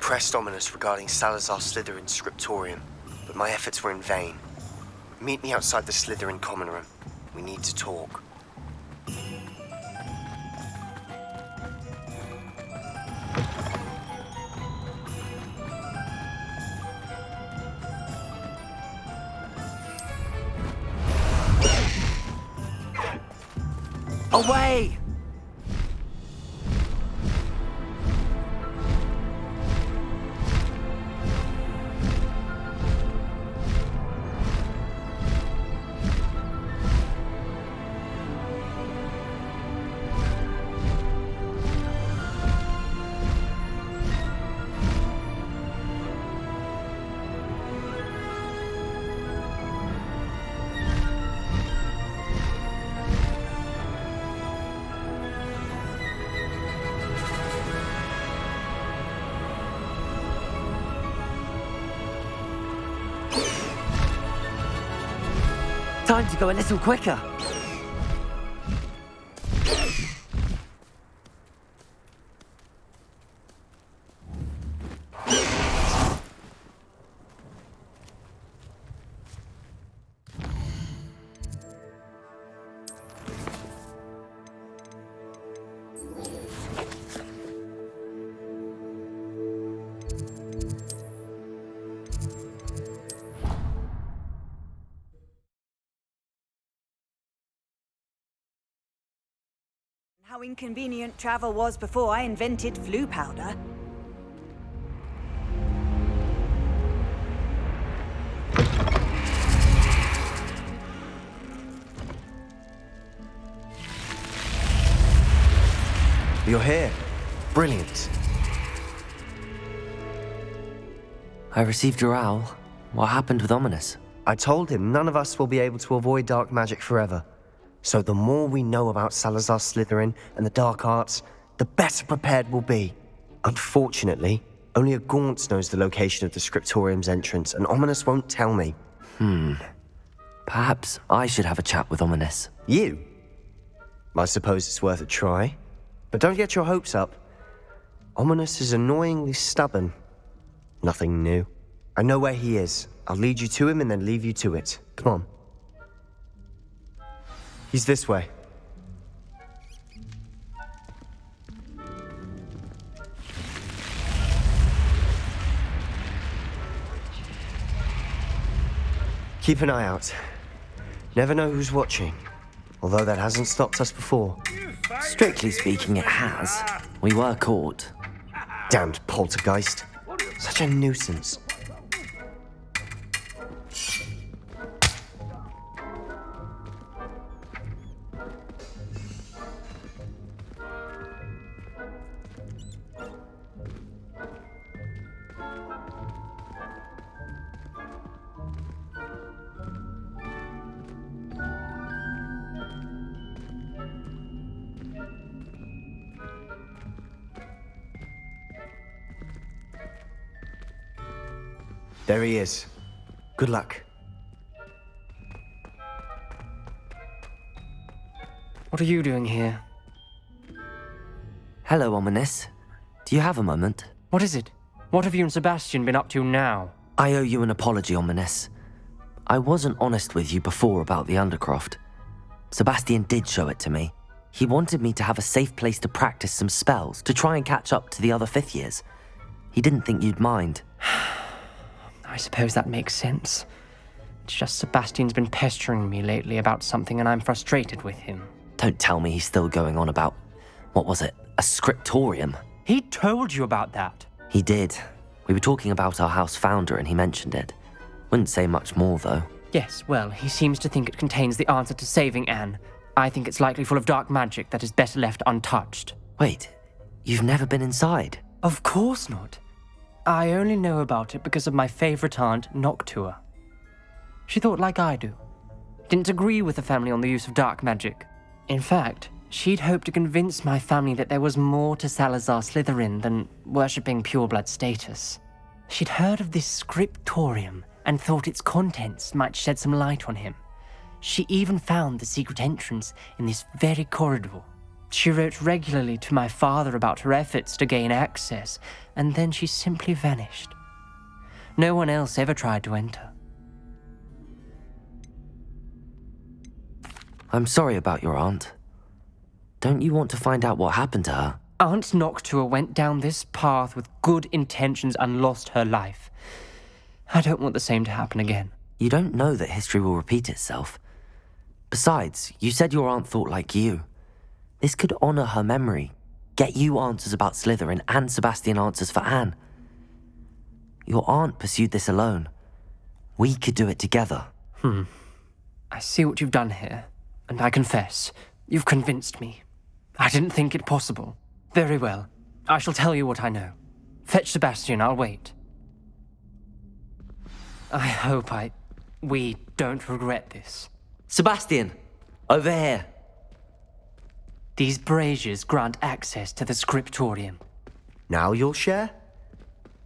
pressed Ominous regarding Salazar Slytherin's scriptorium, but my efforts were in vain. Meet me outside the Slytherin common room. We need to talk. Away! Time to go a little quicker. How inconvenient travel was before I invented flu powder. You're here. Brilliant. I received your owl. What happened with Ominous? I told him none of us will be able to avoid dark magic forever. So the more we know about Salazar Slytherin and the dark arts, the better prepared we'll be. Unfortunately, only a Gaunt knows the location of the scriptorium's entrance, and Ominous won't tell me. Perhaps I should have a chat with Ominous. You? I suppose it's worth a try. But don't get your hopes up. Ominous is annoyingly stubborn. Nothing new. I know where he is. I'll lead you to him and then leave you to it. Come on. He's this way. Keep an eye out. Never know who's watching. Although that hasn't stopped us before. Strictly speaking, it has. We were caught. Damned poltergeist. Such a nuisance. There he is. Good luck. What are you doing here? Hello, Ominous. Do you have a moment? What is it? What have you and Sebastian been up to now? I owe you an apology, Ominous. I wasn't honest with you before about the Undercroft. Sebastian did show it to me. He wanted me to have a safe place to practice some spells, to try and catch up to the other fifth years. He didn't think you'd mind. I suppose that makes sense. It's just Sebastian's been pestering me lately about something and I'm frustrated with him. Don't tell me he's still going on about, what was it, a scriptorium? He told you about that. He did. We were talking about our house founder and he mentioned it. Wouldn't say much more, though. Yes, well, he seems to think it contains the answer to saving Anne. I think it's likely full of dark magic that is better left untouched. Wait, you've never been inside? Of course not. I only know about it because of my favorite aunt, Noctua. She thought like I do. Didn't agree with the family on the use of dark magic. In fact, she'd hoped to convince my family that there was more to Salazar Slytherin than worshipping pureblood status. She'd heard of this scriptorium and thought its contents might shed some light on him. She even found the secret entrance in this very corridor. She wrote regularly to my father about her efforts to gain access, and then she simply vanished. No one else ever tried to enter. I'm sorry about your aunt. Don't you want to find out what happened to her? Aunt 𝐸𝐸𝐸 went down this path with good intentions and lost her life. I don't want the same to happen again. You don't know that history will repeat itself. Besides, you said your aunt thought like you. This could honor her memory, get you answers about Slytherin and Sebastian answers for Anne. Your aunt pursued this alone. We could do it together. I see what you've done here, and I confess, you've convinced me. I didn't think it possible. Very well. I shall tell you what I know. Fetch Sebastian, I'll wait. I hope we don't regret this. Sebastian! Over here! These braziers grant access to the scriptorium. Now you'll share?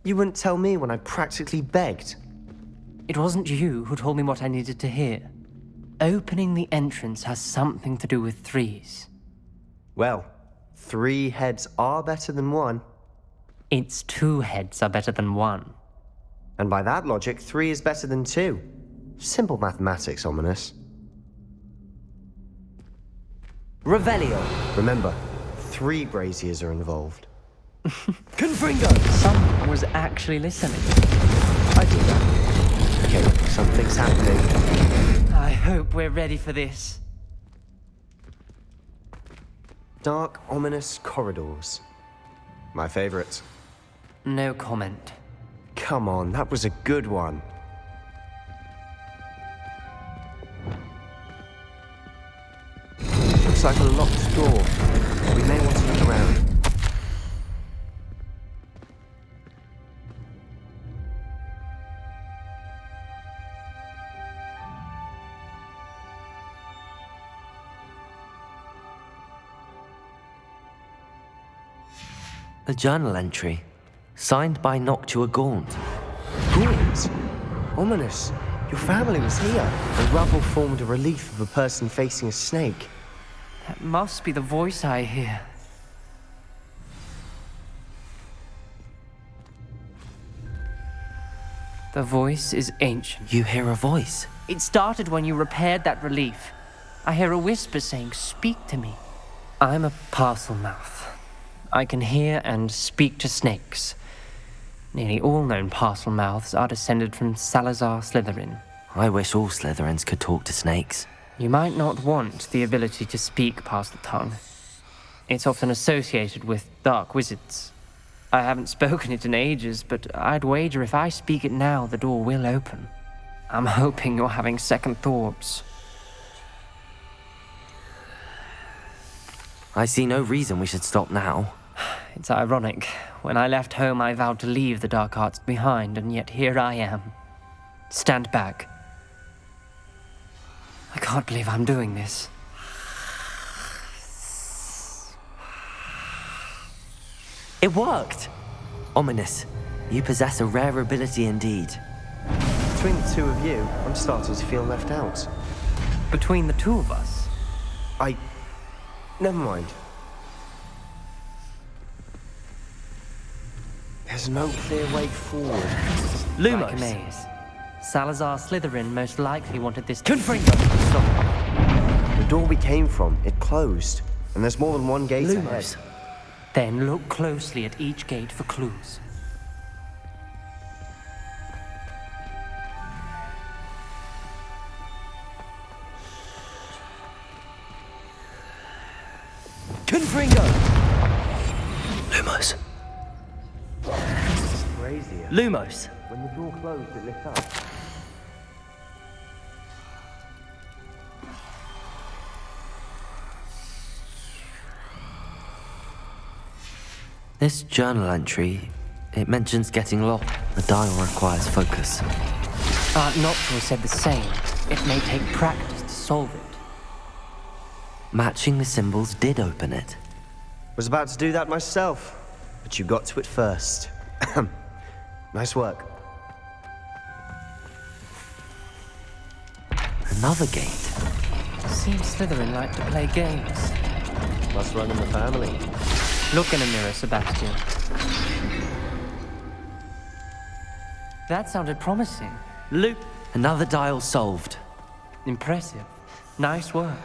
You wouldn't tell me when I practically begged. It wasn't you who told me what I needed to hear. Opening the entrance has something to do with threes. Well, 3 heads are better than 1. Its 2 heads are better than 1. And by that logic, 3 is better than 2. Simple mathematics, Ominous. Revelio! Remember, 3 braziers are involved. Confringo! Someone was actually listening. I do that. Okay, something's happening. I hope we're ready for this. Dark, ominous corridors. My favorite. No comment. Come on, that was a good one. Looks like a locked door. We may want to look around. A journal entry, signed by 𝐸𝐸𝐸𝐿. Gaunt! Ominous! Your family was here. The rubble formed a relief of a person facing a snake. That must be the voice I hear. The voice is ancient. You hear a voice. It started when you repaired that relief. I hear a whisper saying, "Speak to me." I'm a parcel mouth. I can hear and speak to snakes. Nearly all known parcel mouths are descended from Salazar Slytherin. I wish all Slytherins could talk to snakes. You might not want the ability to speak parcel tongue. It's often associated with dark wizards. I haven't spoken it in ages, but I'd wager if I speak it now, the door will open. I'm hoping you're having second thoughts. I see no reason we should stop now. It's ironic. When I left home, I vowed to leave the dark arts behind, and yet here I am. Stand back. I can't believe I'm doing this. It worked! Ominous, you possess a rare ability indeed. Between the 2 of you, I'm starting to feel left out. Between the 2 of us, Never mind. There's no clear way forward. like a maze. Salazar Slytherin most likely wanted this Confringo! The door we came from, it closed. And there's more than one gate ahead. Then look closely at each gate for clues. Confringo! Lumos. Brazier. Lumos. When the door closed, it lit up. This journal entry, it mentions getting locked. The dial requires focus. Aunt 𝐸𝐸𝐸 said the same. It may take practice to solve it. Matching the symbols did open it. Was about to do that myself, but you got to it first. Nice work. Another gate. Seems Slytherin like to play games. Must run in the family. Look in a mirror, Sebastian. That sounded promising. Luke, another dial solved. Impressive. Nice work.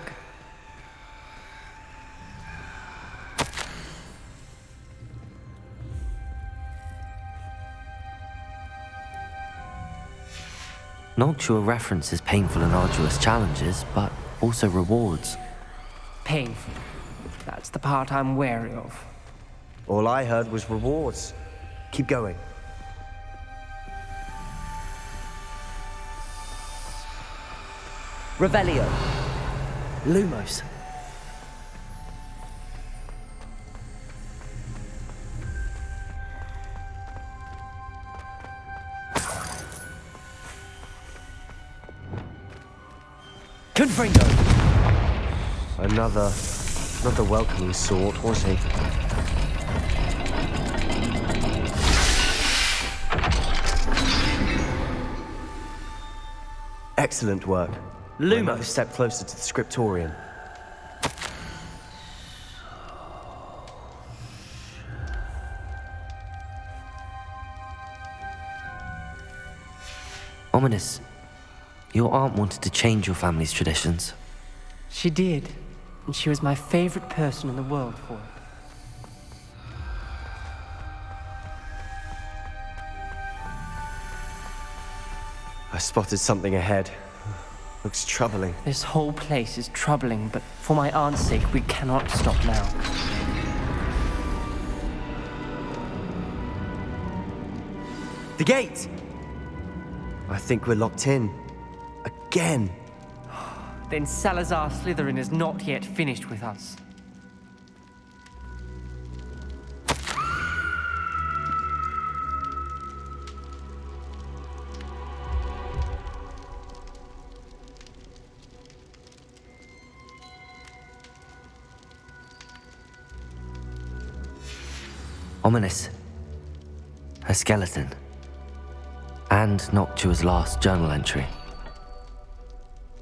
𝐸𝐿 references painful and arduous challenges, but also rewards. Painful. That's the part I'm wary of. All I heard was rewards. Keep going. Revelio. Lumos. Confringo. Not the welcoming sort, was he? Excellent work. Lumos. Another step closer to the scriptorium. Ominous. Your aunt wanted to change your family's traditions. She did, and she was my favorite person in the world for it. I spotted something ahead. Looks troubling. This whole place is troubling, but for my aunt's sake, we cannot stop now. The gate! I think we're locked in. Again. Then Salazar Slytherin is not yet finished with us. Ominous. Her skeleton. And 𝐸𝐿's last journal entry.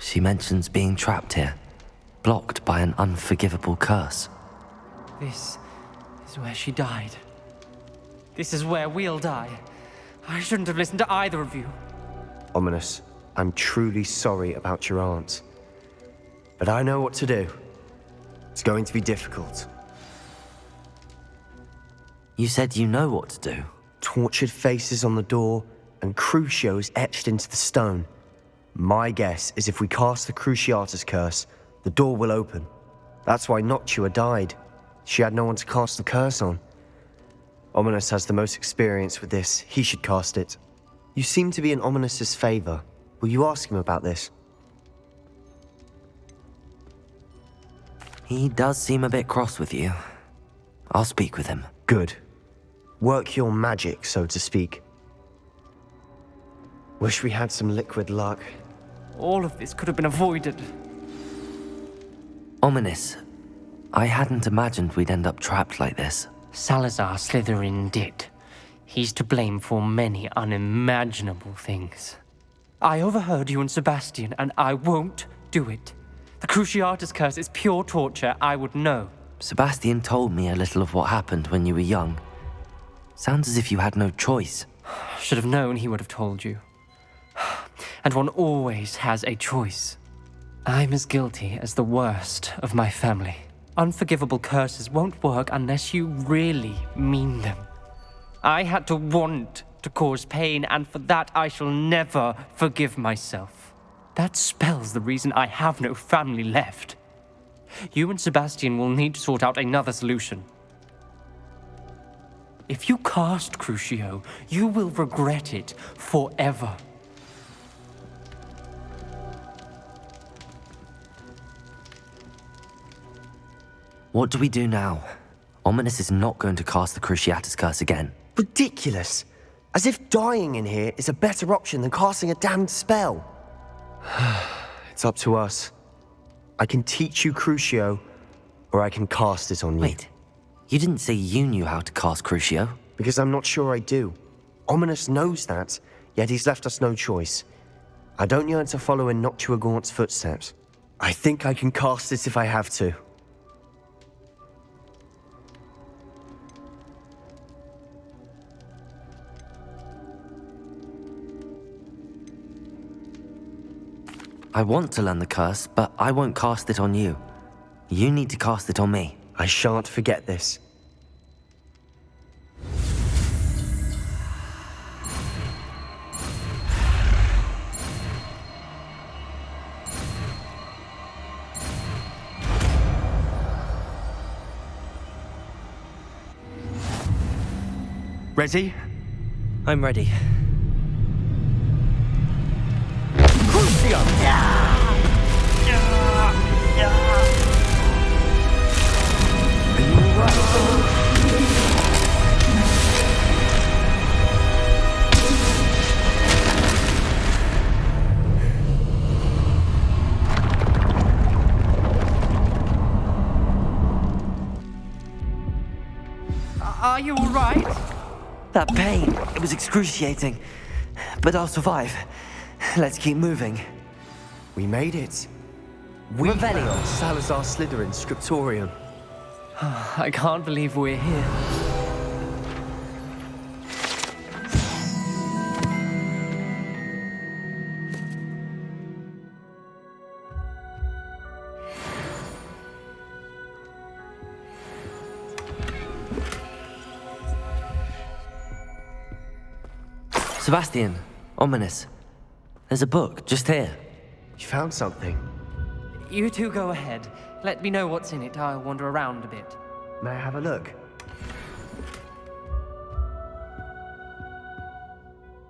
She mentions being trapped here, blocked by an unforgivable curse. This is where she died. This is where we'll die. I shouldn't have listened to either of you. Ominous, I'm truly sorry about your aunt. But I know what to do. It's going to be difficult. You said you know what to do. Tortured faces on the door and crucios etched into the stone. My guess is if we cast the Cruciatus curse, the door will open. That's why 𝐸𝐿 died. She had no one to cast the curse on. Ominous has the most experience with this. He should cast it. You seem to be in Ominous's favor. Will you ask him about this? He does seem a bit cross with you. I'll speak with him. Good. Work your magic, so to speak. Wish we had some liquid luck. All of this could have been avoided. Ominous. I hadn't imagined we'd end up trapped like this. Salazar Slytherin did. He's to blame for many unimaginable things. I overheard you and Sebastian, and I won't do it. The Cruciatus curse is pure torture. I would know. Sebastian told me a little of what happened when you were young. Sounds as if you had no choice. Should have known he would have told you. And one always has a choice. I'm as guilty as the worst of my family. Unforgivable curses won't work unless you really mean them. I had to want to cause pain, and for that I shall never forgive myself. That spells the reason I have no family left. You and Sebastian will need to sort out another solution. If you cast Crucio, you will regret it forever. What do we do now? Ominous is not going to cast the Cruciatus curse again. Ridiculous. As if dying in here is a better option than casting a damned spell. It's up to us. I can teach you Crucio, or I can cast it on you. Wait, you didn't say you knew how to cast Crucio? Because I'm not sure I do. Ominous knows that, yet he's left us no choice. I don't yearn to follow in 𝐸𝐿's footsteps. I think I can cast it if I have to. I want to learn the curse, but I won't cast it on you. You need to cast it on me. I shan't forget this. Ready? I'm ready. Are you all right? That pain, it was excruciating. But I'll survive. Let's keep moving. We made it. We Revelio. found Salazar Slytherin's scriptorium. I can't believe we're here. Sebastian, ominous. There's a book just here. You found something. You two go ahead. Let me know what's in it. I'll wander around a bit. May I have a look?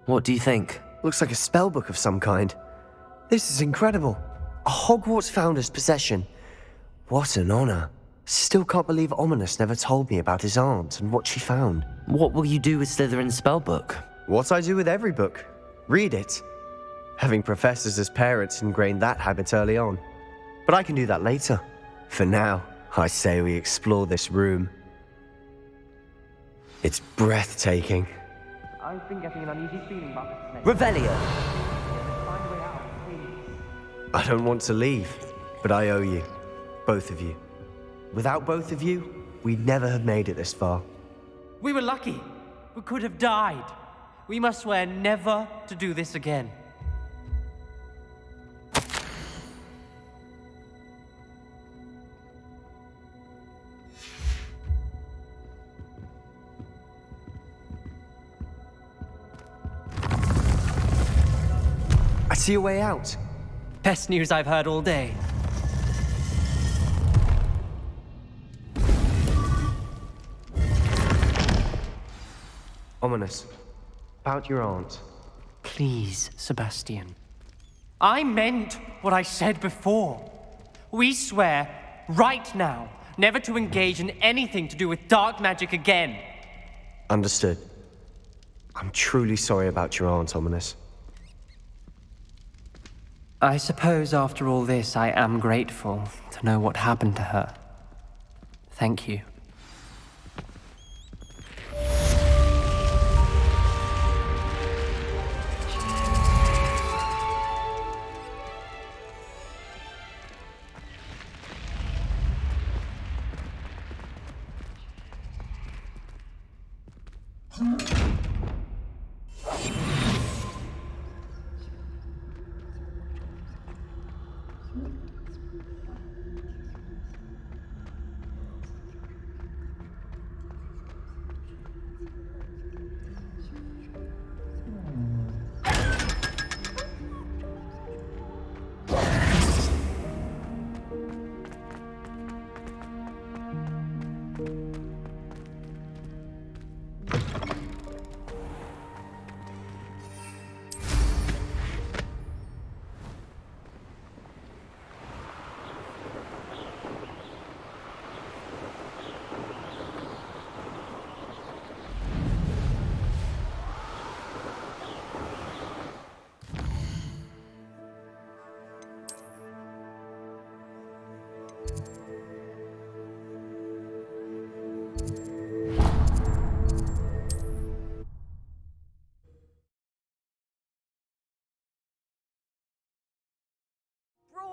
What do you think? Looks like a spell book of some kind. This is incredible. A Hogwarts founder's possession. What an honor. Still can't believe Ominous never told me about his aunt and what she found. What will you do with Slytherin's spellbook? What I do with every book. Read it. Having professors as parents ingrained that habit early on. But I can do that later. For now, I say we explore this room. It's breathtaking. I've been getting an uneasy feeling about this. Revelio! Find a way out, please. I don't want to leave, but I owe you. Both of you. Without both of you, we'd never have made it this far. We were lucky. We could have died. We must swear never to do this again. I see a way out. Best news I've heard all day. Ominous. About your aunt. Please, Sebastian. I meant what I said before. We swear, right now, never to engage in anything to do with dark magic again. Understood. I'm truly sorry about your aunt, Ominous. I suppose after all this, I am grateful to know what happened to her. Thank you.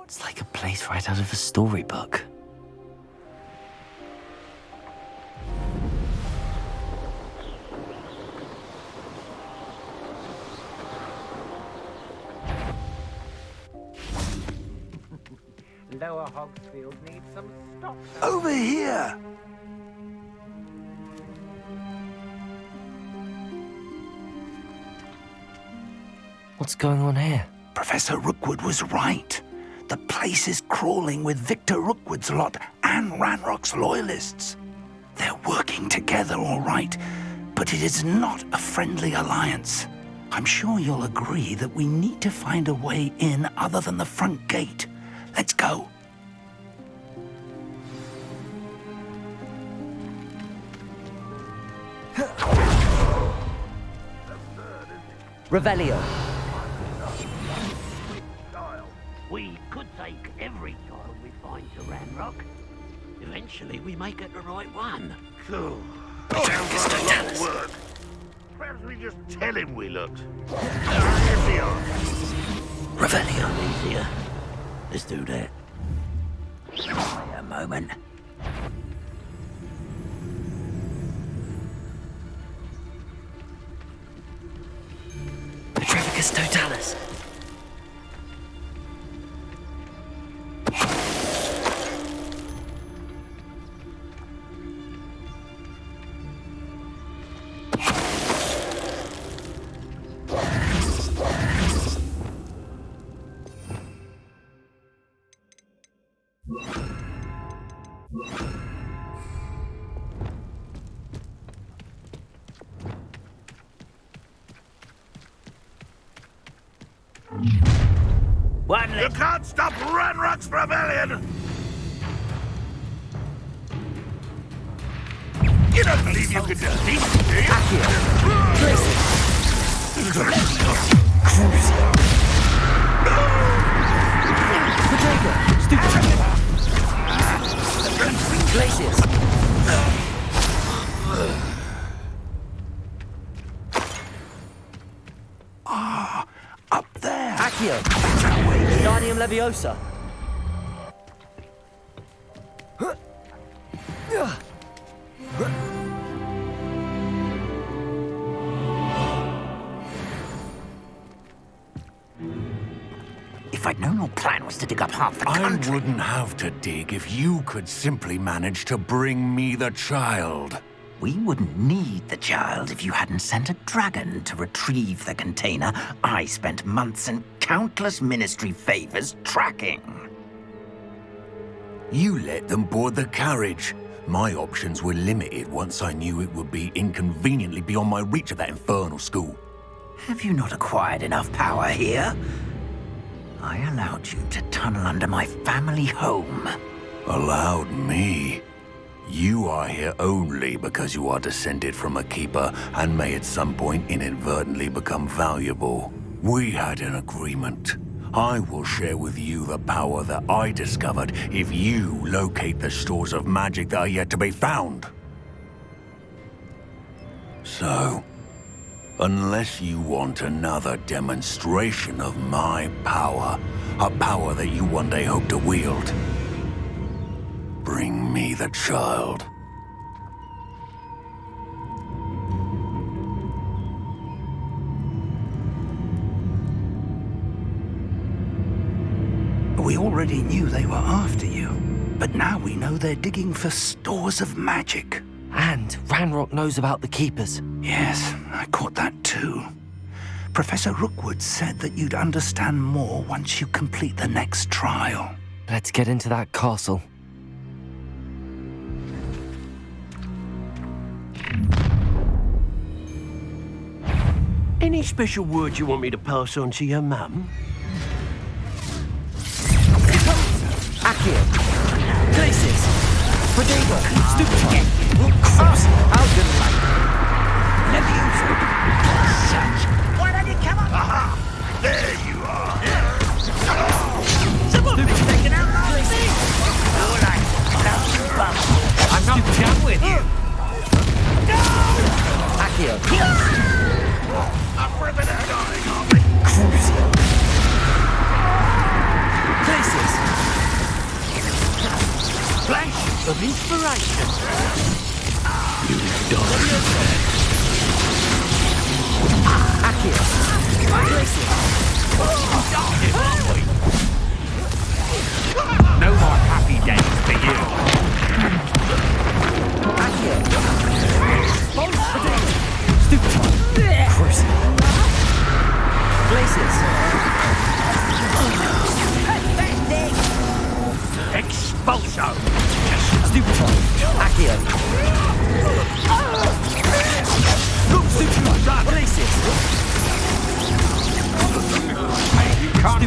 It's like a place right out of a storybook. Lower Hogsmeade needs some stock. Over here! What's going on here? Professor Rookwood was right. The place is crawling with Victor Rookwood's lot and Ranrock's loyalists. They're working together, all right, but it is not a friendly alliance. I'm sure you'll agree that we need to find a way in other than the front gate. Let's go. Revelio. We could take every child we find to Ranrock. Eventually we may get the right one. Cool. Perhaps we just tell him we looked. Here we are. Revelio. Easier. Let's do that. Wait a moment. Petrificus totalis. You can't stop Ranrock's rebellion! You don't believe you could defeat me, do you? Glacius. Up there. Accio. Guardium Leviosa. If I'd known your plan was to dig up half the I country... wouldn't have to dig if you could simply manage to bring me the child. We wouldn't need the child if you hadn't sent a dragon to retrieve the container I spent months and countless ministry favors tracking. You let them board the carriage. My options were limited once I knew it would be inconveniently beyond my reach of that infernal school. Have you not acquired enough power here? I allowed you to tunnel under my family home. Allowed me? You are here only because you are descended from a keeper and may at some point inadvertently become valuable. We had an agreement. I will share with you the power that I discovered if you locate the stores of magic that are yet to be found. So, unless you want another demonstration of my power, a power that you one day hope to wield, bring me the child. We already knew they were after you, but now we know they're digging for stores of magic. And Ranrock knows about the Keepers. Yes, I caught that too. Professor Rookwood said that you'd understand more once you complete the next trial. Let's get into that castle. Any special words you want me to pass on to your mum? Accio. Glacius. Prodigo. Stupefy. Cross. How good luck. Leviosa. Such. Why don't you come up? Aha! There you are! Someone's been taken out last week. You're like nothing but... I'm not done with you. Accio. I'm ripping and dying, aren't we? Crucio. Glacius. Flash of inspiration. Accio. Glacius. No Expulso! Stupefy. Accio. Stupefy! Glacius. You can't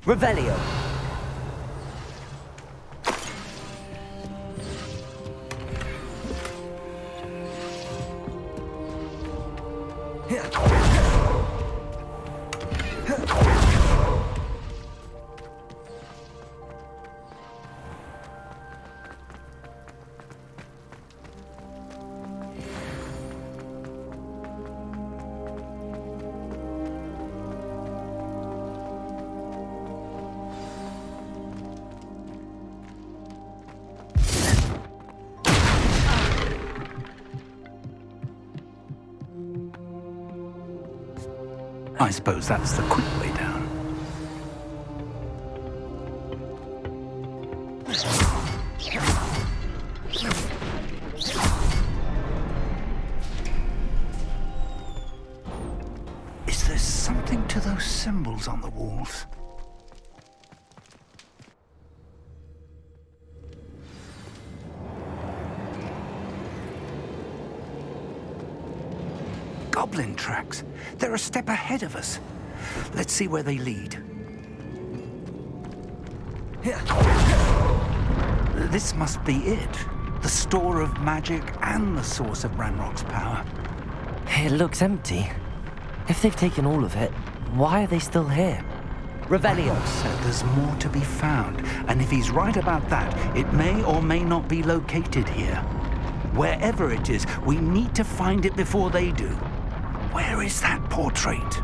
Revelio. I suppose that's the quick way down. Is there something to those symbols on the walls? Goblin tracks. They're a step ahead of us. Let's see where they lead. This must be it. The store of magic and the source of Ranrock's power. It looks empty. If they've taken all of it, why are they still here? Revelio. Said there's more to be found, and if he's right about that, it may or may not be located here. Wherever it is, we need to find it before they do. Where is that portrait?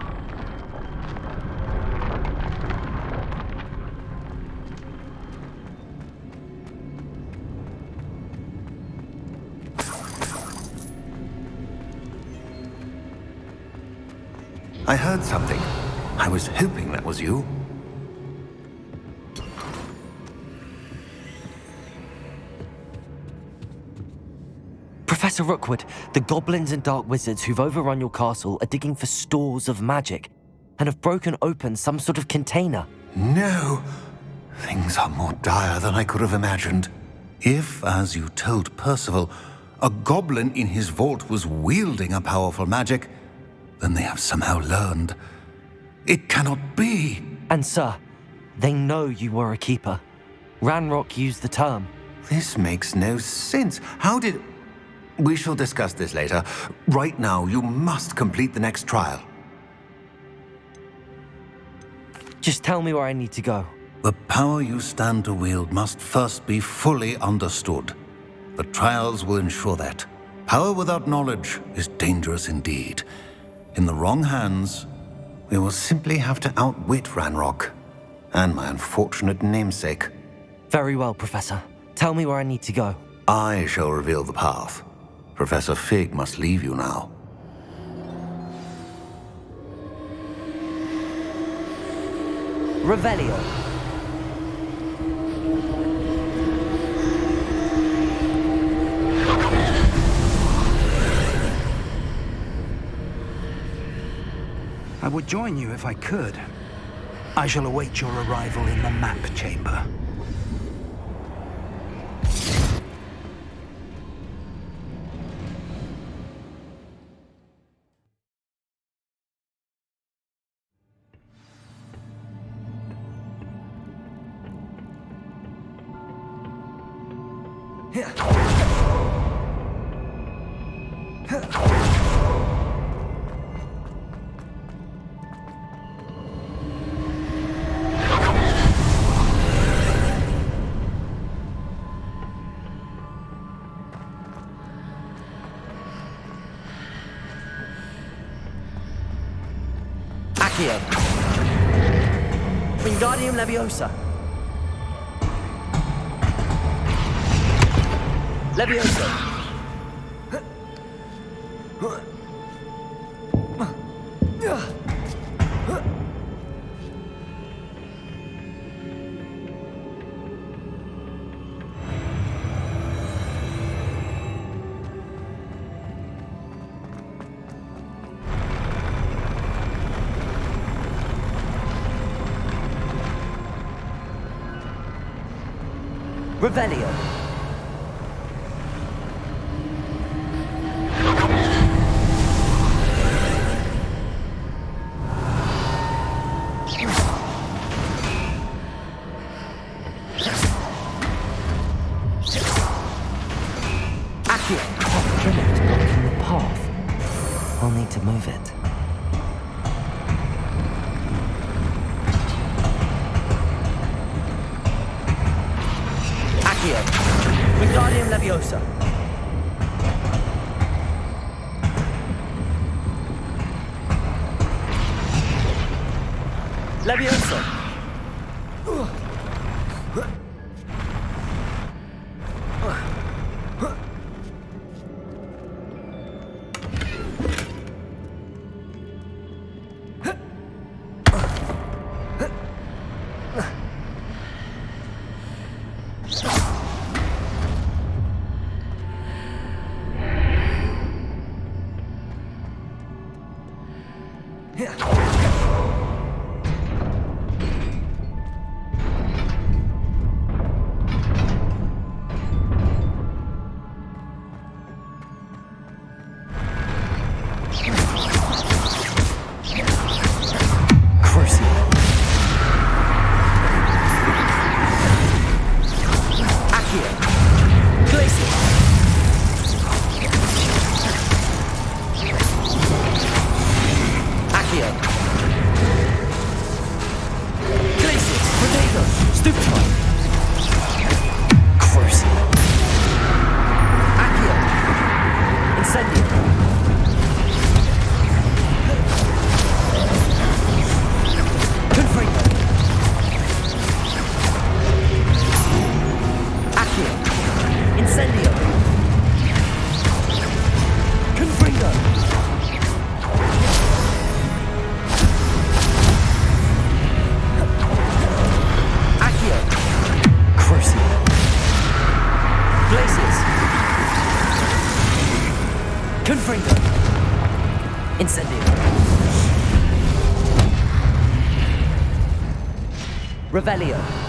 I heard something. I was hoping that was you. Professor Rookwood, the goblins and dark wizards who've overrun your castle are digging for stores of magic and have broken open some sort of container. No! Things are more dire than I could have imagined. If, as you told Percival, a goblin in his vault was wielding a powerful magic, then they have somehow learned. It cannot be! And sir, they know you were a keeper. Ranrock used the term. This makes no sense. How did... We shall discuss this later. Right now, you must complete the next trial. Just tell me where I need to go. The power you stand to wield must first be fully understood. The trials will ensure that. Power without knowledge is dangerous indeed. In the wrong hands, we will simply have to outwit Ranrock and my unfortunate namesake. Very well, Professor. Tell me where I need to go. I shall reveal the path. Professor Fig must leave you now. Revelio. I would join you if I could. I shall await your arrival in the map chamber. Accio. Wingardium Leviosa. Leviosa. Revelio. I'll need to move it. Accio. Wingardium Leviosa. Leviosa. Revelio.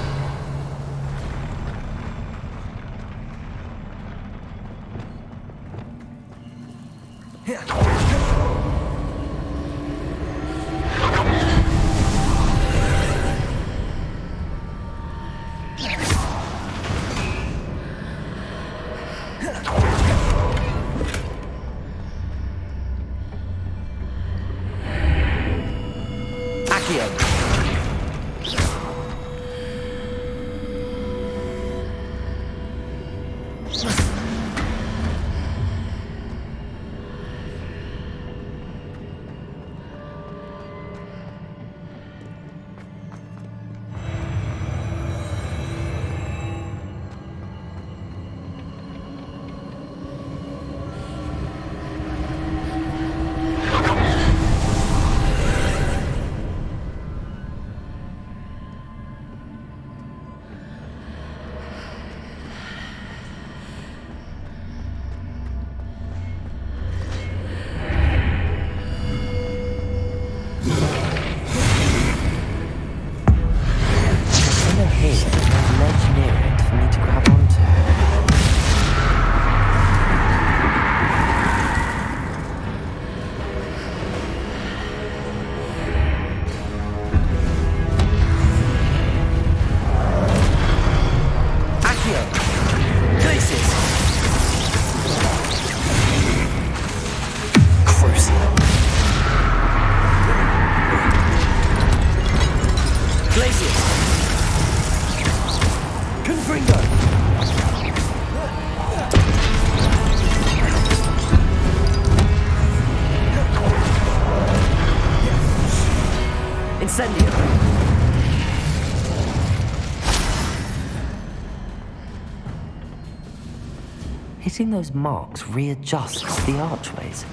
Hitting those marks readjusts the archways.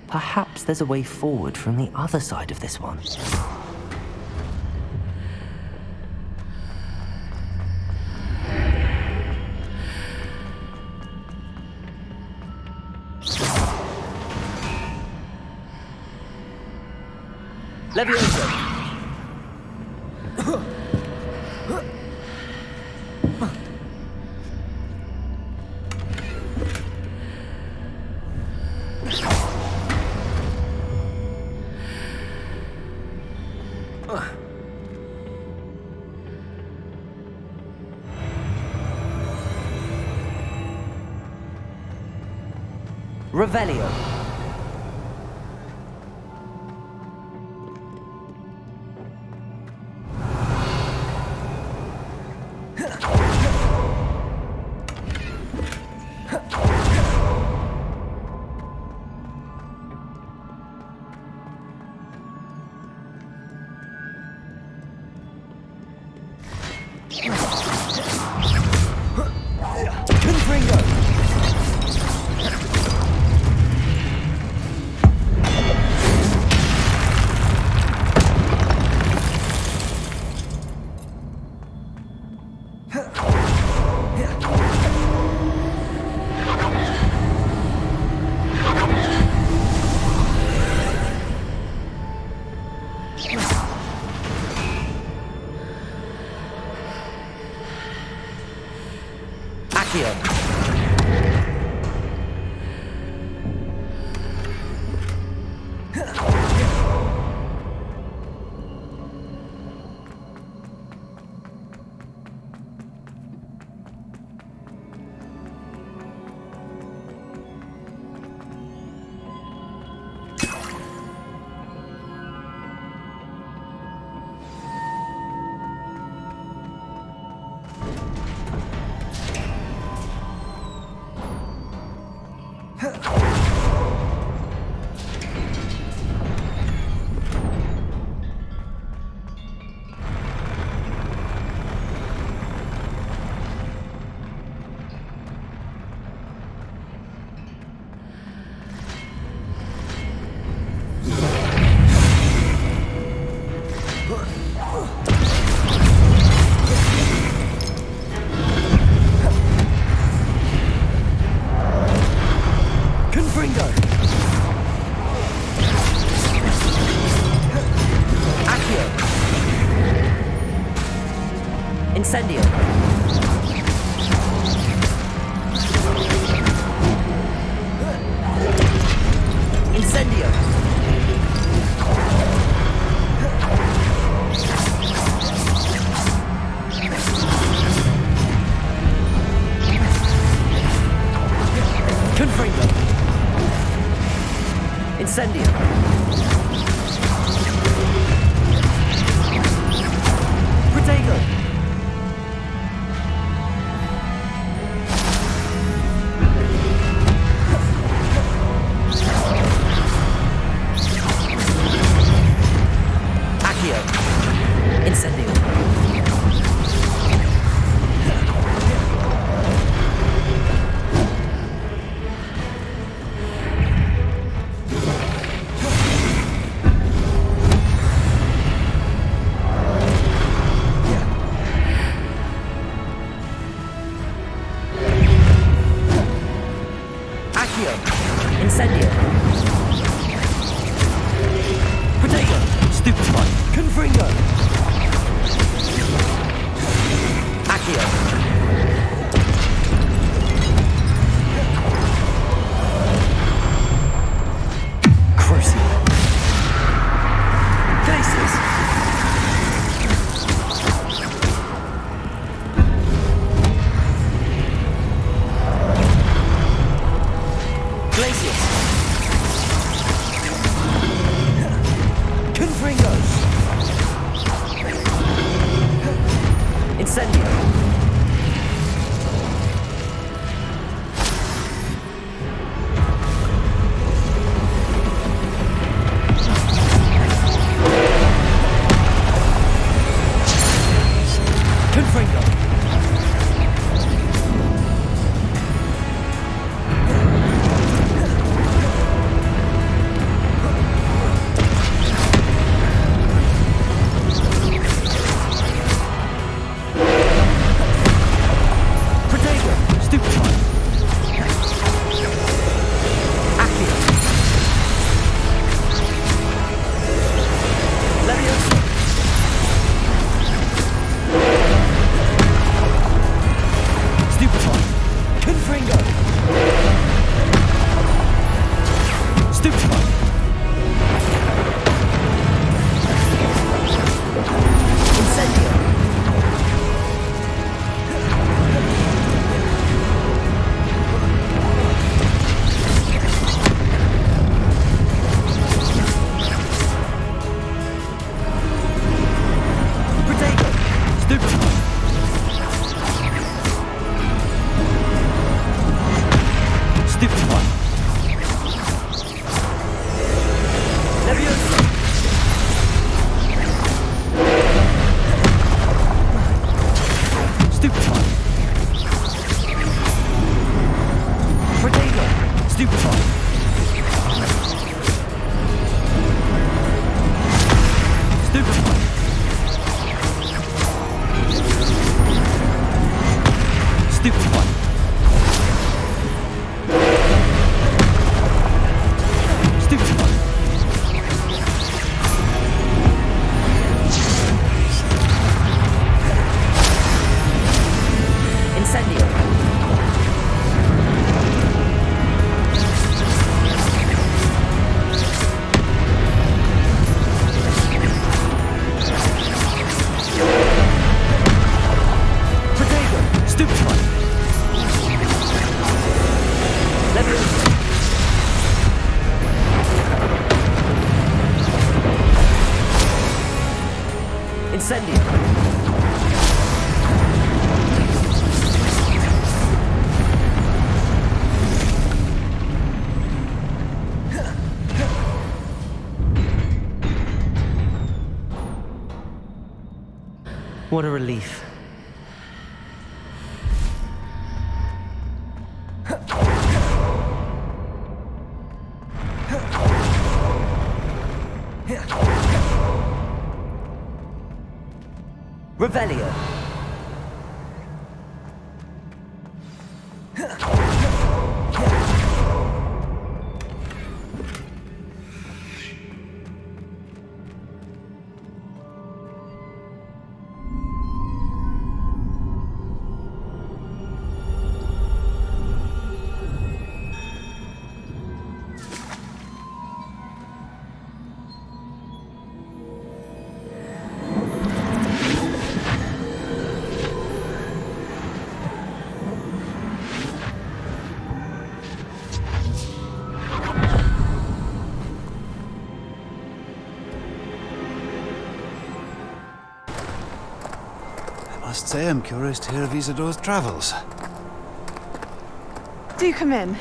Perhaps there's a way forward from the other side of this one. Leviosa! Revelio. Incendio. Incendio. Confringo. Incendio. Protego. Incendio. Accio. Incendio. Protego. Stupefy. Confringo. Accio. Crucio. Faces. Glacius. Confringos. Incendio. Confringo. Protego. Stupefy. Accio. Leviosa. Stupid one. Stupid one. Incendio. Potato. Stupid one. Incendio. What a relief. Revelio. I must say I'm curious to hear of Isadore's travels. Do come in.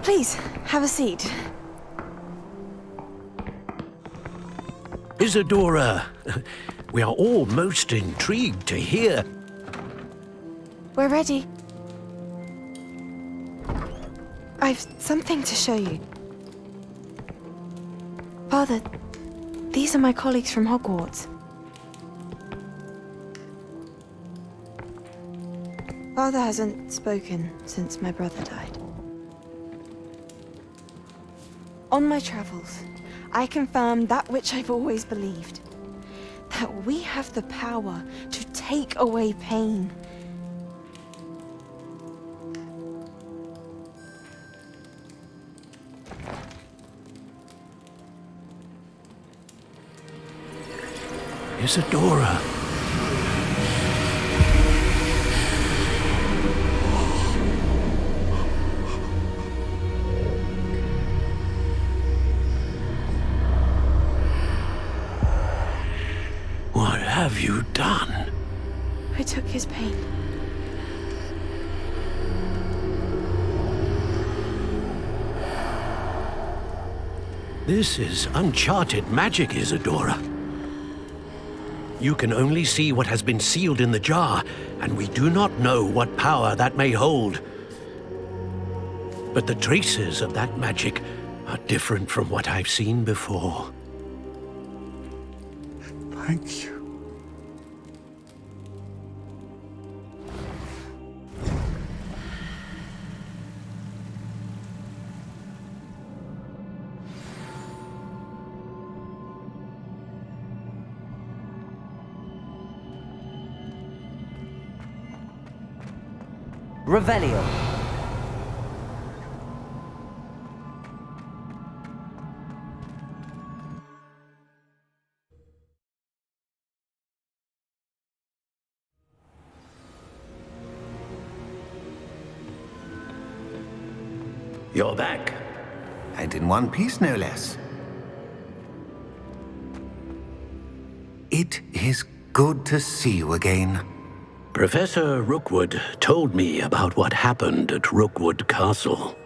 Please, have a seat. Isadora, we are all most intrigued to hear. We're ready. I've something to show you. Father, these are my colleagues from Hogwarts. Father hasn't spoken since my brother died. On my travels, I confirmed that which I've always believed. That we have the power to take away pain. Isadora. What have you done? I took his pain. This is uncharted magic, Isadora. You can only see what has been sealed in the jar, and we do not know what power that may hold. But the traces of that magic are different from what I've seen before. Thank you. Revelio. You're back. And in one piece, no less. It is good to see you again. Professor Rookwood told me about what happened at Rookwood Castle.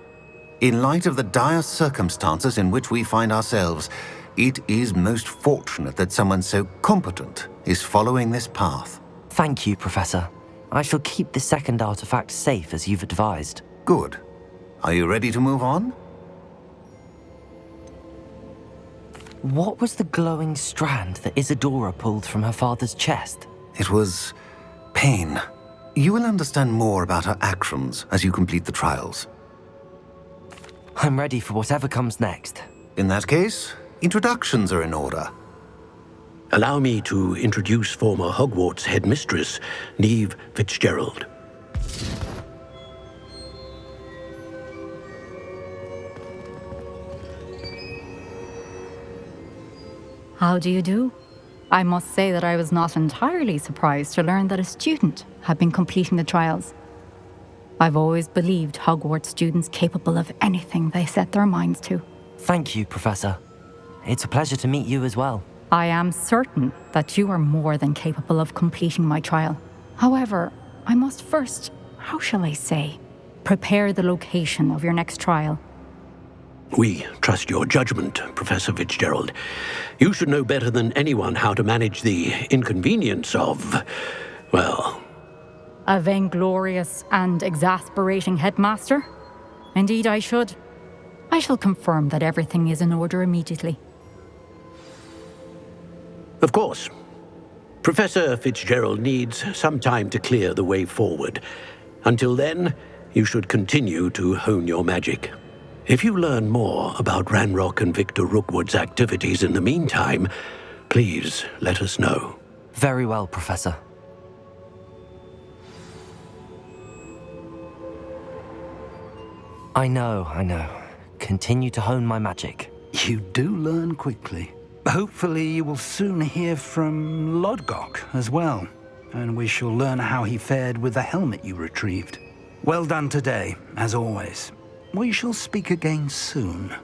In light of the dire circumstances in which we find ourselves, it is most fortunate that someone so competent is following this path. Thank you, Professor. I shall keep the second artifact safe as you've advised. Good. Are you ready to move on? What was the glowing strand that Isadora pulled from her father's chest? It was pain. You will understand more about her actions as you complete the trials. I'm ready for whatever comes next. In that case, introductions are in order. Allow me to introduce former Hogwarts headmistress, Neve Fitzgerald. How do you do? I must say that I was not entirely surprised to learn that a student had been completing the trials. I've always believed Hogwarts students capable of anything they set their minds to. Thank you, Professor. It's a pleasure to meet you as well. I am certain that you are more than capable of completing my trial. However, I must first, how shall I say, prepare the location of your next trial. We trust your judgment, Professor Fitzgerald. You should know better than anyone how to manage the inconvenience of, well... A vainglorious and exasperating headmaster? Indeed I should. I shall confirm that everything is in order immediately. Of course. Professor Fitzgerald needs some time to clear the way forward. Until then, you should continue to hone your magic. If you learn more about Ranrock and Victor Rookwood's activities in the meantime, please let us know. Very well, Professor. I know. Continue to hone my magic. You do learn quickly. Hopefully you will soon hear from Lodgok as well, and we shall learn how he fared with the helmet you retrieved. Well done today, as always. We shall speak again soon.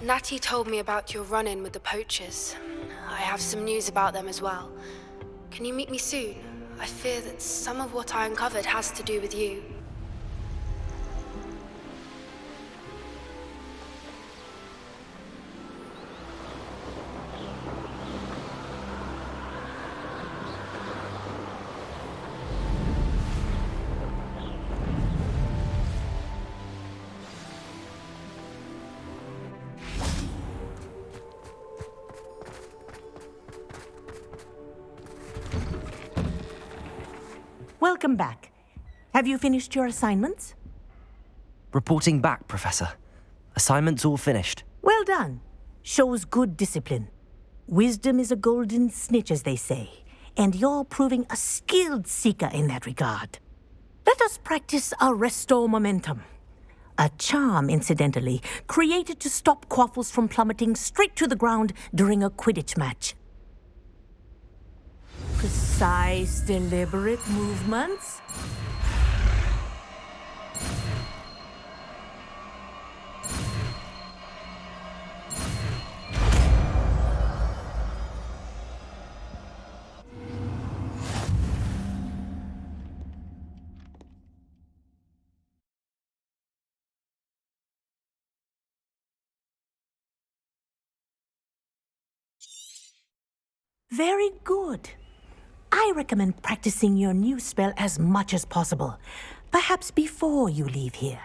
Natty told me about your run-in with the poachers. I have some news about them as well. Can you meet me soon? I fear that some of what I uncovered has to do with you. Welcome back. Have you finished your assignments? Reporting back, Professor. Assignments all finished. Well done. Shows good discipline. Wisdom is a golden snitch, as they say, and you're proving a skilled seeker in that regard. Let us practice our restore momentum. A charm, incidentally, created to stop quaffles from plummeting straight to the ground during a Quidditch match. Precise, deliberate movements. Very good. I recommend practicing your new spell as much as possible, perhaps before you leave here.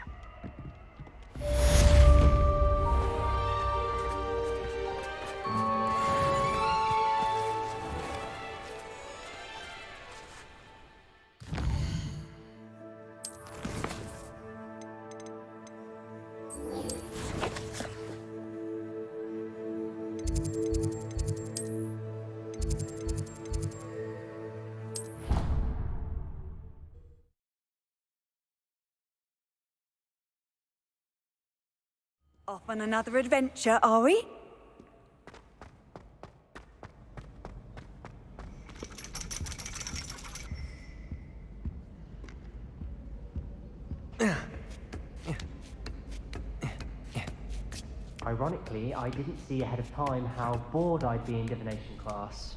Off on another adventure, are we? Ironically, I didn't see ahead of time how bored I'd be in divination class.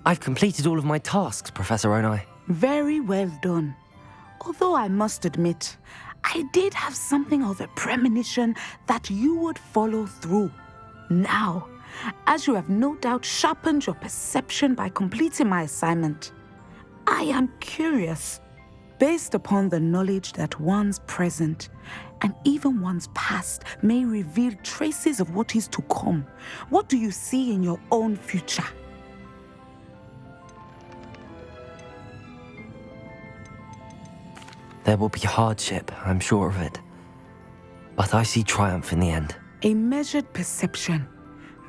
I've completed all of my tasks, Professor Onai. Very well done. Although I must admit, I did have something of a premonition that you would follow through. Now, as you have no doubt sharpened your perception by completing my assignment, I am curious, based upon the knowledge that one's present and even one's past may reveal traces of what is to come. What do you see in your own future? There will be hardship, I'm sure of it. But I see triumph in the end. A measured perception.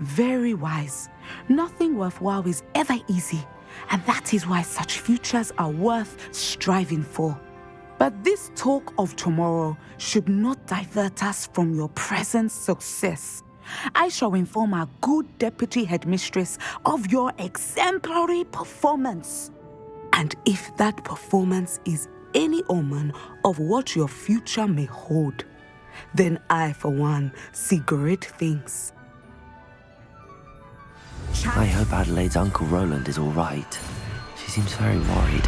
Very wise. Nothing worthwhile is ever easy, and that is why such futures are worth striving for. But this talk of tomorrow should not divert us from your present success. I shall inform our good deputy headmistress of your exemplary performance. And if that performance is any omen of what your future may hold, then I, for one, see great things. I hope Adelaide's Uncle Roland is all right. She seems very worried.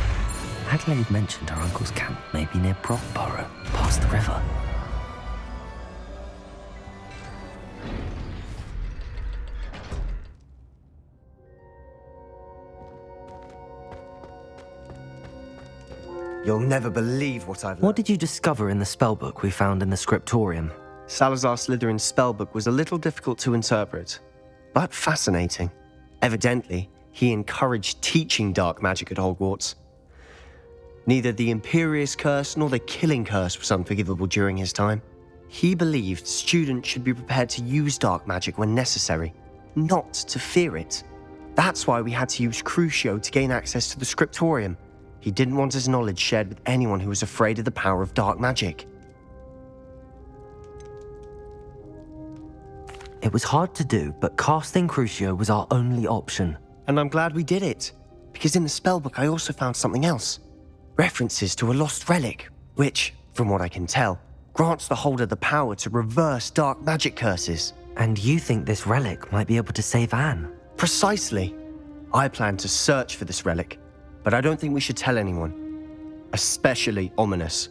Adelaide mentioned her uncle's camp may be near Brockborough, past the river. You'll never believe what I've learned. What did you discover in the spellbook we found in the scriptorium? Salazar Slytherin's spellbook was a little difficult to interpret, but fascinating. Evidently, he encouraged teaching dark magic at Hogwarts. Neither the Imperious Curse nor the Killing Curse was unforgivable during his time. He believed students should be prepared to use dark magic when necessary, not to fear it. That's why we had to use Crucio to gain access to the scriptorium. He didn't want his knowledge shared with anyone who was afraid of the power of dark magic. It was hard to do, but casting Crucio was our only option. And I'm glad we did it, because in the spellbook I also found something else. References to a lost relic, which, from what I can tell, grants the holder the power to reverse dark magic curses. And you think this relic might be able to save Anne? Precisely. I plan to search for this relic, but I don't think we should tell anyone. Especially Ominous.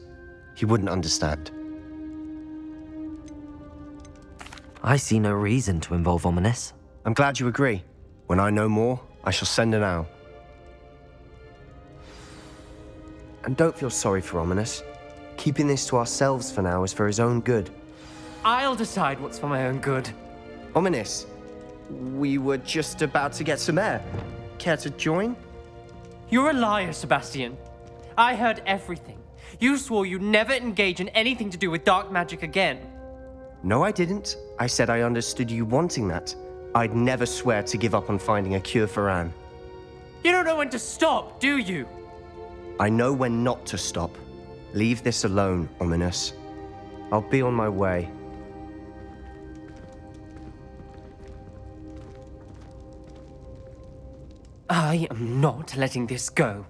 He wouldn't understand. I see no reason to involve Ominous. I'm glad you agree. When I know more, I shall send an owl. And don't feel sorry for Ominous. Keeping this to ourselves for now is for his own good. I'll decide what's for my own good. Ominous, we were just about to get some air. Care to join? You're a liar, Sebastian. I heard everything. You swore you'd never engage in anything to do with dark magic again. No, I didn't. I said I understood you wanting that. I'd never swear to give up on finding a cure for Anne. You don't know when to stop, do you? I know when not to stop. Leave this alone, Ominous. I'll be on my way. I am not letting this go.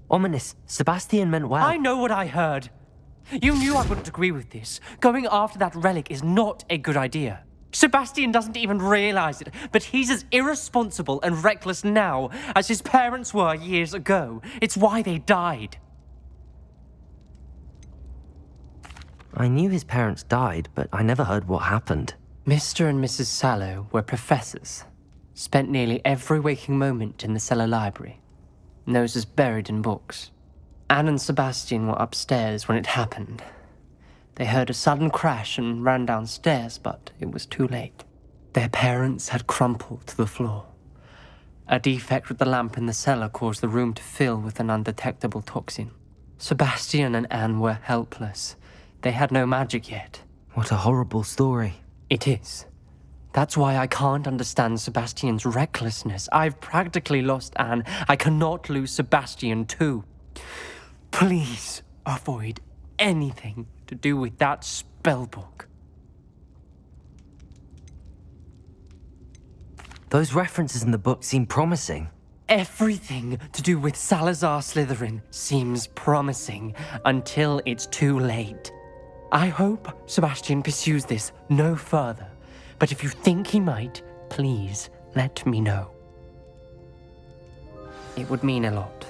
Ominous, Sebastian meant well. I know what I heard. You knew I wouldn't agree with this. Going after that relic is not a good idea. Sebastian doesn't even realize it, but he's as irresponsible and reckless now as his parents were years ago. It's why they died. I knew his parents died, but I never heard what happened. Mr. and Mrs. Sallow were professors. Spent nearly every waking moment in the cellar library. Noses buried in books. Anne and Sebastian were upstairs when it happened. They heard a sudden crash and ran downstairs, but it was too late. Their parents had crumpled to the floor. A defect with the lamp in the cellar caused the room to fill with an undetectable toxin. Sebastian and Anne were helpless. They had no magic yet. What a horrible story. It is. That's why I can't understand Sebastian's recklessness. I've practically lost Anne. I cannot lose Sebastian too. Please avoid anything to do with that spellbook. Those references in the book seem promising. Everything to do with Salazar Slytherin seems promising until it's too late. I hope Sebastian pursues this no further, but if you think he might, please let me know. It would mean a lot.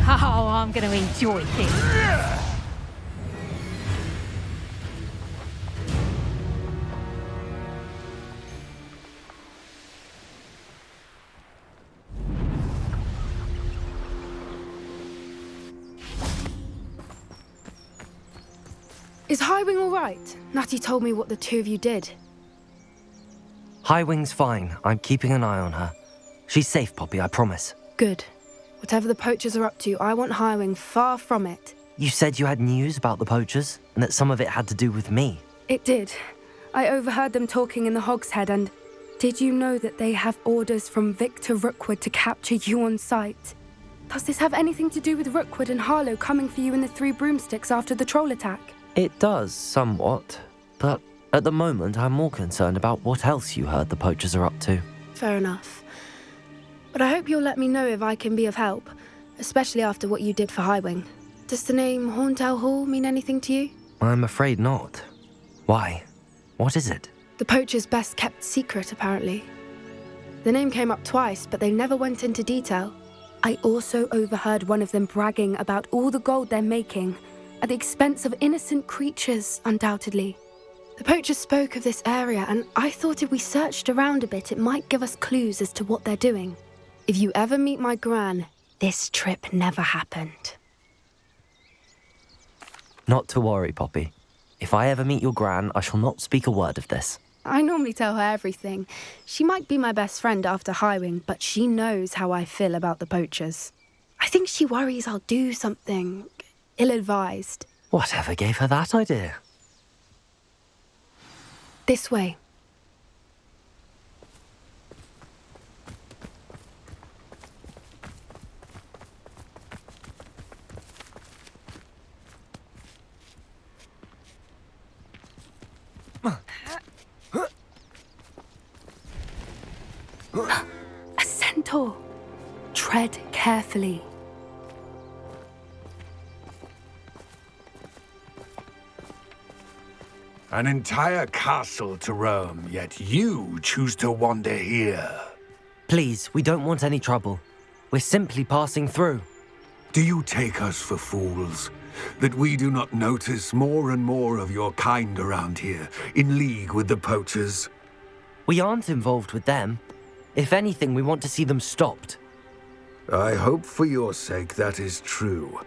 Oh, I'm going to enjoy this. Is Highwing all right? Natty told me what the two of you did. Highwing's fine. I'm keeping an eye on her. She's safe, Poppy, I promise. Good. Whatever the poachers are up to, I want Highwing far from it. You said you had news about the poachers, and that some of it had to do with me. It did. I overheard them talking in the Hogshead, and did you know that they have orders from Victor Rookwood to capture you on sight? Does this have anything to do with Rookwood and Harlow coming for you in the Three Broomsticks after the troll attack? It does, somewhat. But at the moment, I'm more concerned about what else you heard the poachers are up to. Fair enough. But I hope you'll let me know if I can be of help, especially after what you did for Highwing. Does the name Hauntel Hall mean anything to you? I'm afraid not. Why? What is it? The poachers' best kept secret, apparently. The name came up twice, but they never went into detail. I also overheard one of them bragging about all the gold they're making, at the expense of innocent creatures, undoubtedly. The poachers spoke of this area, and I thought if we searched around a bit, it might give us clues as to what they're doing. If you ever meet my gran, this trip never happened. Not to worry, Poppy. If I ever meet your gran, I shall not speak a word of this. I normally tell her everything. She might be my best friend after Highwing, but she knows how I feel about the poachers. I think she worries I'll do something ill-advised. Whatever gave her that idea? This way. A centaur. Tread carefully. An entire castle to roam, yet you choose to wander here. Please, we don't want any trouble. We're simply passing through. Do you take us for fools? That we do not notice more and more of your kind around here, in league with the poachers? We aren't involved with them. If anything, we want to see them stopped. I hope for your sake that is true.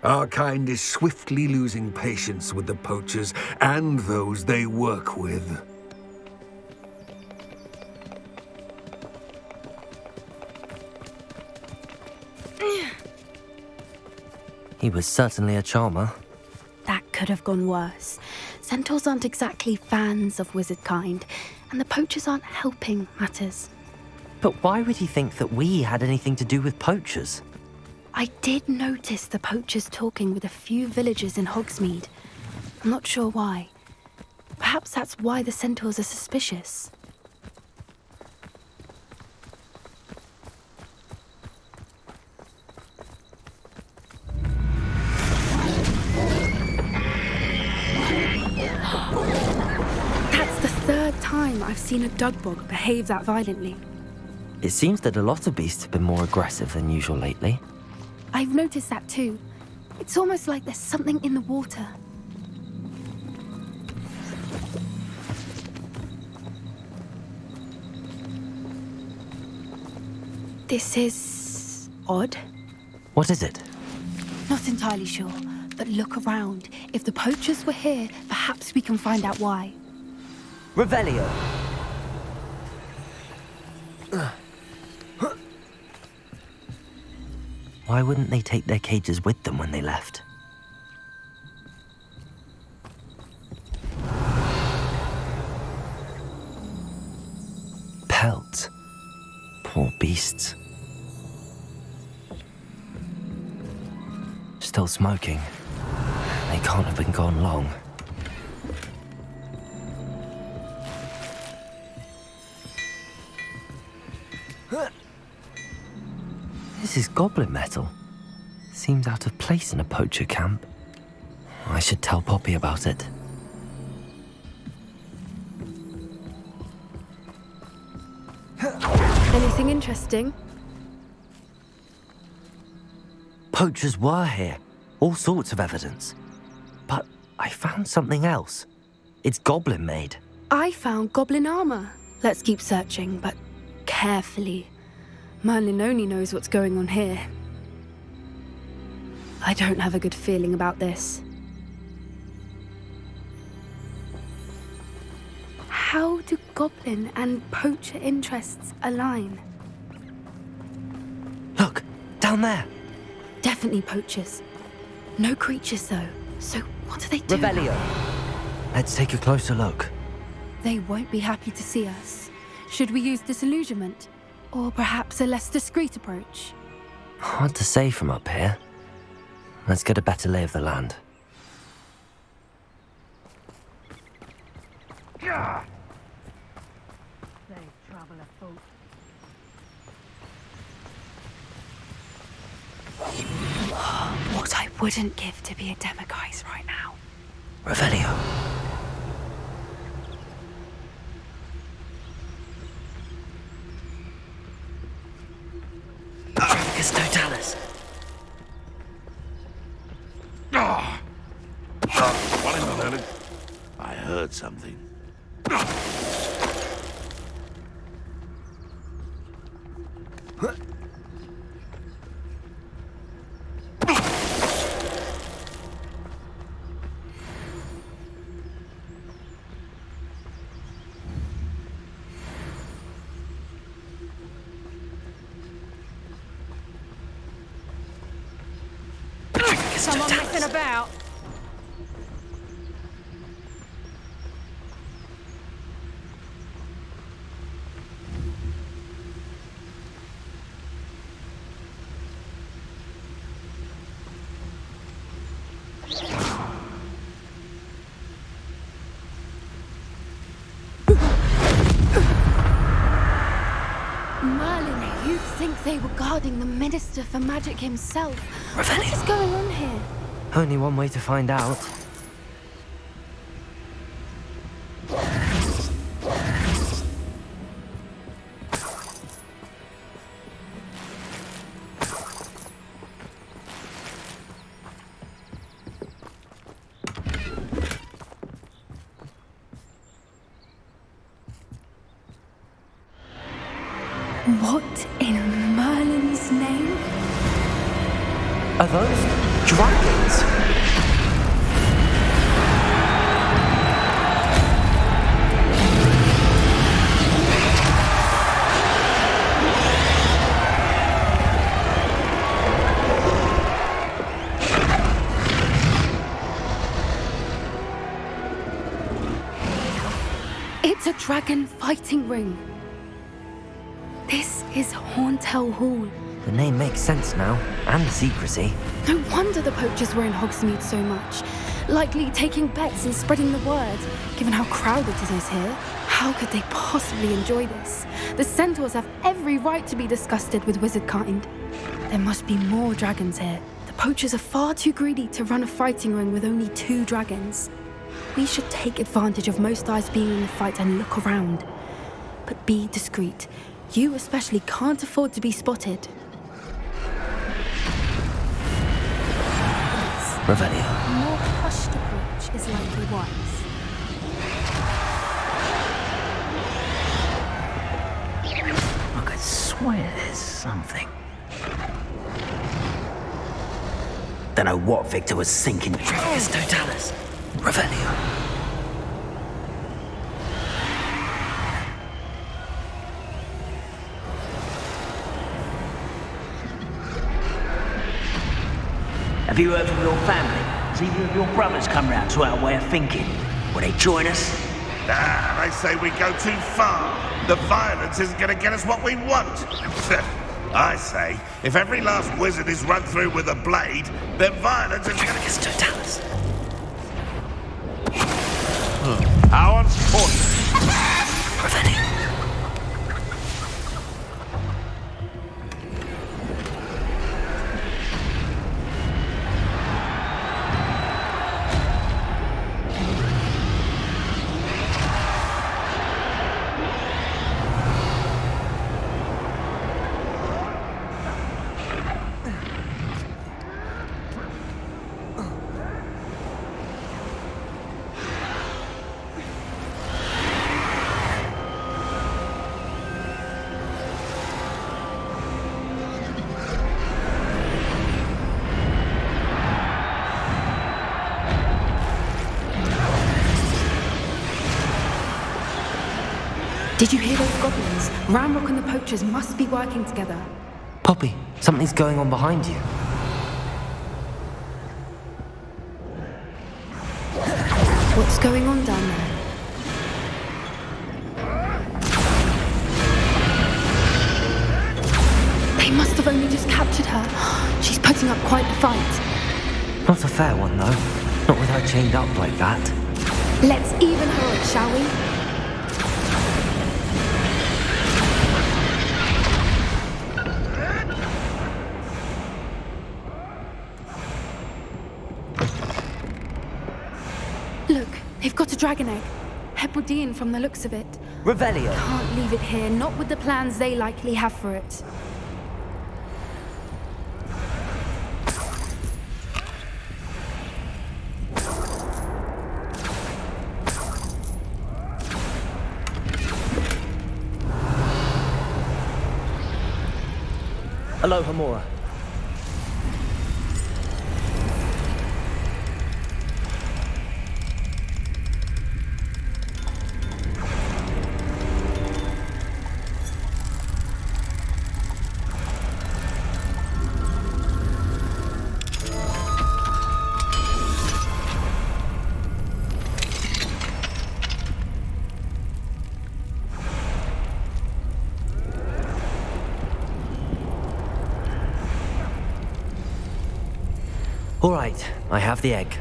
Our kind is swiftly losing patience with the poachers and those they work with. He was certainly a charmer. That could have gone worse. Centaurs aren't exactly fans of wizard kind, and the poachers aren't helping matters. But why would he think that we had anything to do with poachers? I did notice the poachers talking with a few villagers in Hogsmeade. I'm not sure why. Perhaps that's why the centaurs are suspicious. That's the third time I've seen a dugbog behave that violently. It seems that a lot of beasts have been more aggressive than usual lately. I've noticed that too. It's almost like there's something in the water. This is odd. What is it? Not entirely sure, but look around. If the poachers were here, perhaps we can find out why. Revelio! Why wouldn't they take their cages with them when they left? Pelts. Poor beasts. Still smoking. They can't have been gone long. This is goblin metal. Seems out of place in a poacher camp. I should tell Poppy about it. Anything interesting? Poachers were here. All sorts of evidence. But I found something else. It's goblin made. I found goblin armor. Let's keep searching, but carefully. Merlin only knows what's going on here. I don't have a good feeling about this. How do goblin and poacher interests align? Look, down there. Definitely poachers. No creatures though, so what do they do? Revelio. Let's take a closer look. They won't be happy to see us. Should we use disillusionment? Or perhaps a less discreet approach? Hard to say from up here. Let's get a better lay of the land. What I wouldn't give to be a demiguise right now. Revelio. Totalis. I heard something. Someone messing about. Merlin, you'd think they were guarding the Minister for Magic himself. What is going on here? Only one way to find out. What in Merlin's name? Are those dragons? It's a dragon fighting ring. This is Hauntel Hall. The name makes sense now, and the secrecy. No wonder the poachers were in Hogsmeade so much. Likely taking bets and spreading the word, given how crowded it is here. How could they possibly enjoy this? The centaurs have every right to be disgusted with wizard kind. There must be more dragons here. The poachers are far too greedy to run a fighting ring with only 2 dragons. We should take advantage of most eyes being in the fight and look around. But be discreet. You especially can't afford to be spotted. Revelio. More hushed approach is likely wise. I could swear there's something. Don't know what Victor was sinking. Travis Totalis. Revelio. Have you heard from your family? Has either of your brothers come round to our way of thinking? Will they join us? Ah, they say we go too far. The violence isn't going to get us what we want. I say, if every last wizard is run through with a blade, then violence is going to get... Totalis. How unfortunate. Revelio. Did you hear those goblins? Ramrock and the poachers must be working together. Poppy, something's going on behind you. What's going on down there? They must have only just captured her. She's putting up quite the fight. Not a fair one, though. Not with her chained up like that. Let's even her up, shall we? Look, they've got a dragon egg. Hebridean from the looks of it. Revelio. Can't leave it here, not with the plans they likely have for it. Aloha Mora. All right, I have the egg.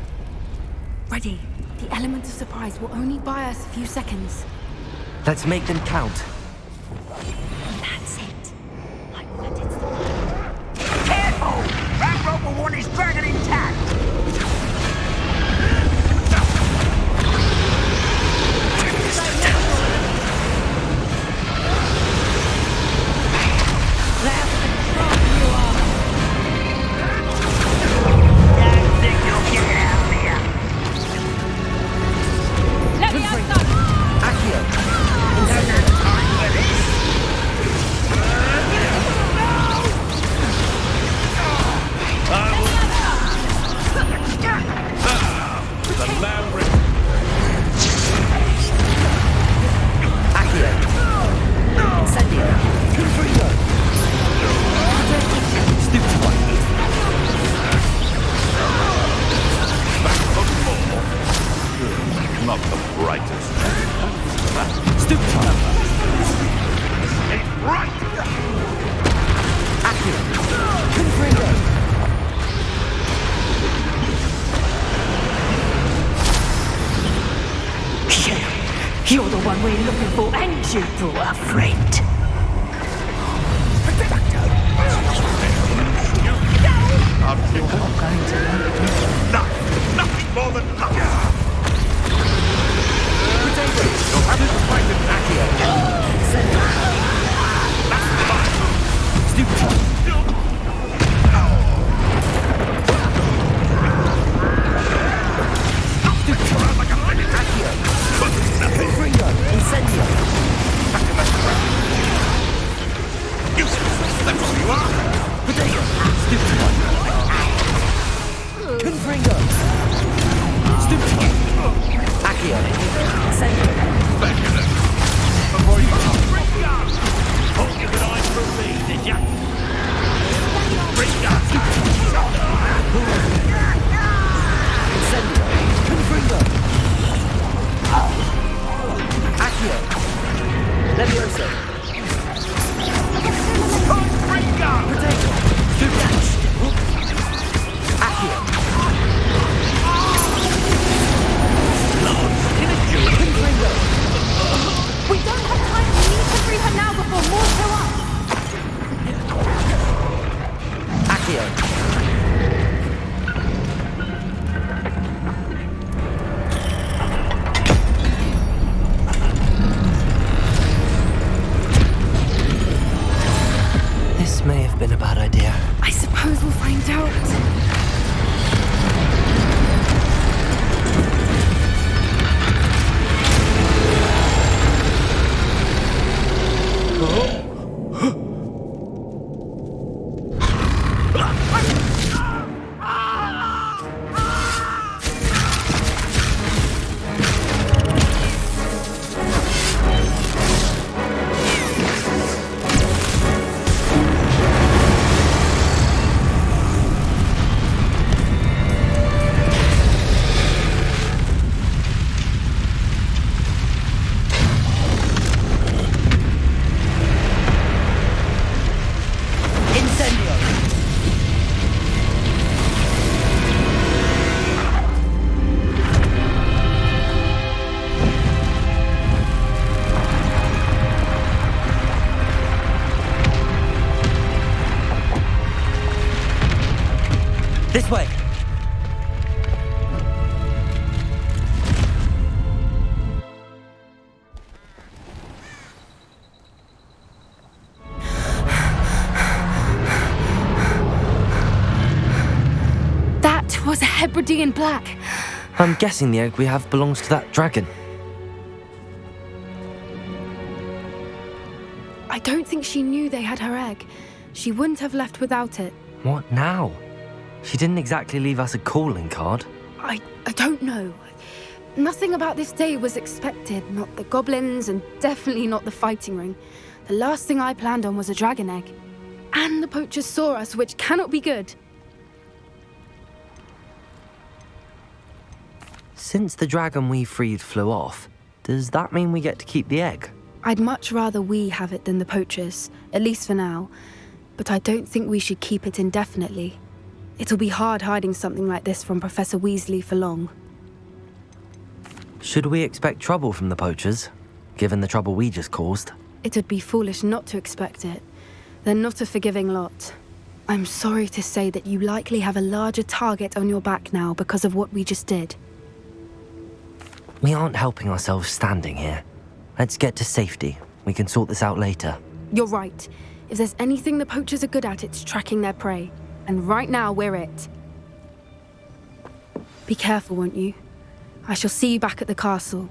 Ready. The element of surprise will only buy us a few seconds. Let's make them count. That's it. Careful! Ramrock will want his dragon intact! Accio. Stupefy! It's right! Accurate! Confringo! You're the one we're looking for, and you brought a friend. Nothing more than nothing. You'll have to fight with Accio. That's fine. Stupefy! Around like a minute. Accio. But nothing. Confringo! Incendio! Back in the ground. Useless. That's all you are. Potato! Stupefy! Confringo! Stupefy! Accio! Incendio! Back in the... Before you... Hope you could eye through me, did ya? Bring up! Incendio! Confringo! Accio! Levioso! Potato! Stupefy! Accio! Confringo! We don't have time. We need to free her now before more show up. Accio! This may have been a bad idea. I suppose we'll find out. This way! That was a Hebridean black. I'm guessing the egg we have belongs to that dragon. I don't think she knew they had her egg. She wouldn't have left without it. What now? She didn't exactly leave us a calling card. I don't know. Nothing about this day was expected. Not the goblins, and definitely not the fighting ring. The last thing I planned on was a dragon egg. And the poachers saw us, which cannot be good. Since the dragon we freed flew off, does that mean we get to keep the egg? I'd much rather we have it than the poachers, at least for now. But I don't think we should keep it indefinitely. It'll be hard hiding something like this from Professor Weasley for long. Should we expect trouble from the poachers, given the trouble we just caused? It would be foolish not to expect it. They're not a forgiving lot. I'm sorry to say that you likely have a larger target on your back now because of what we just did. We aren't helping ourselves standing here. Let's get to safety. We can sort this out later. You're right. If there's anything the poachers are good at, it's tracking their prey. And right now, we're it. Be careful, won't you? I shall see you back at the castle.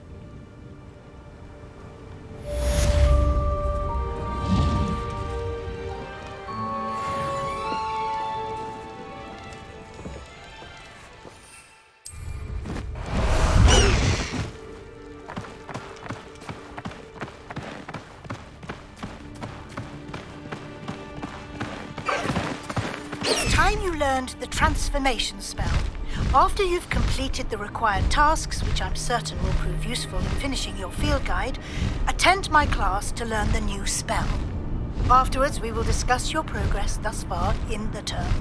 It's time you learned the transformation spell. After you've completed the required tasks, which I'm certain will prove useful in finishing your field guide, attend my class to learn the new spell. Afterwards, we will discuss your progress thus far in the term.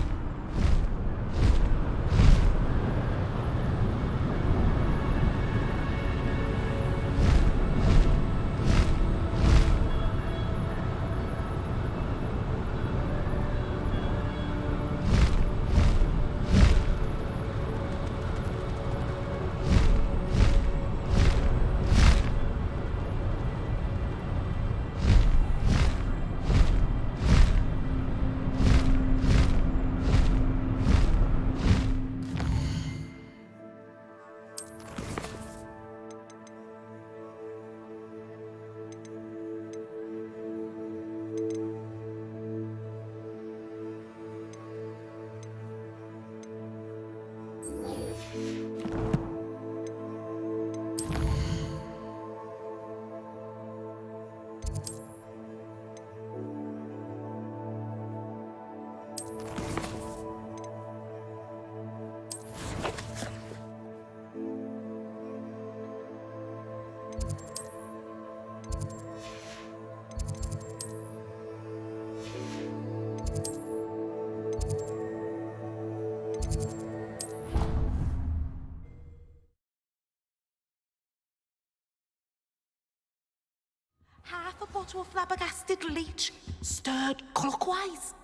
Half a bottle of flabbergasted leech, stirred clockwise.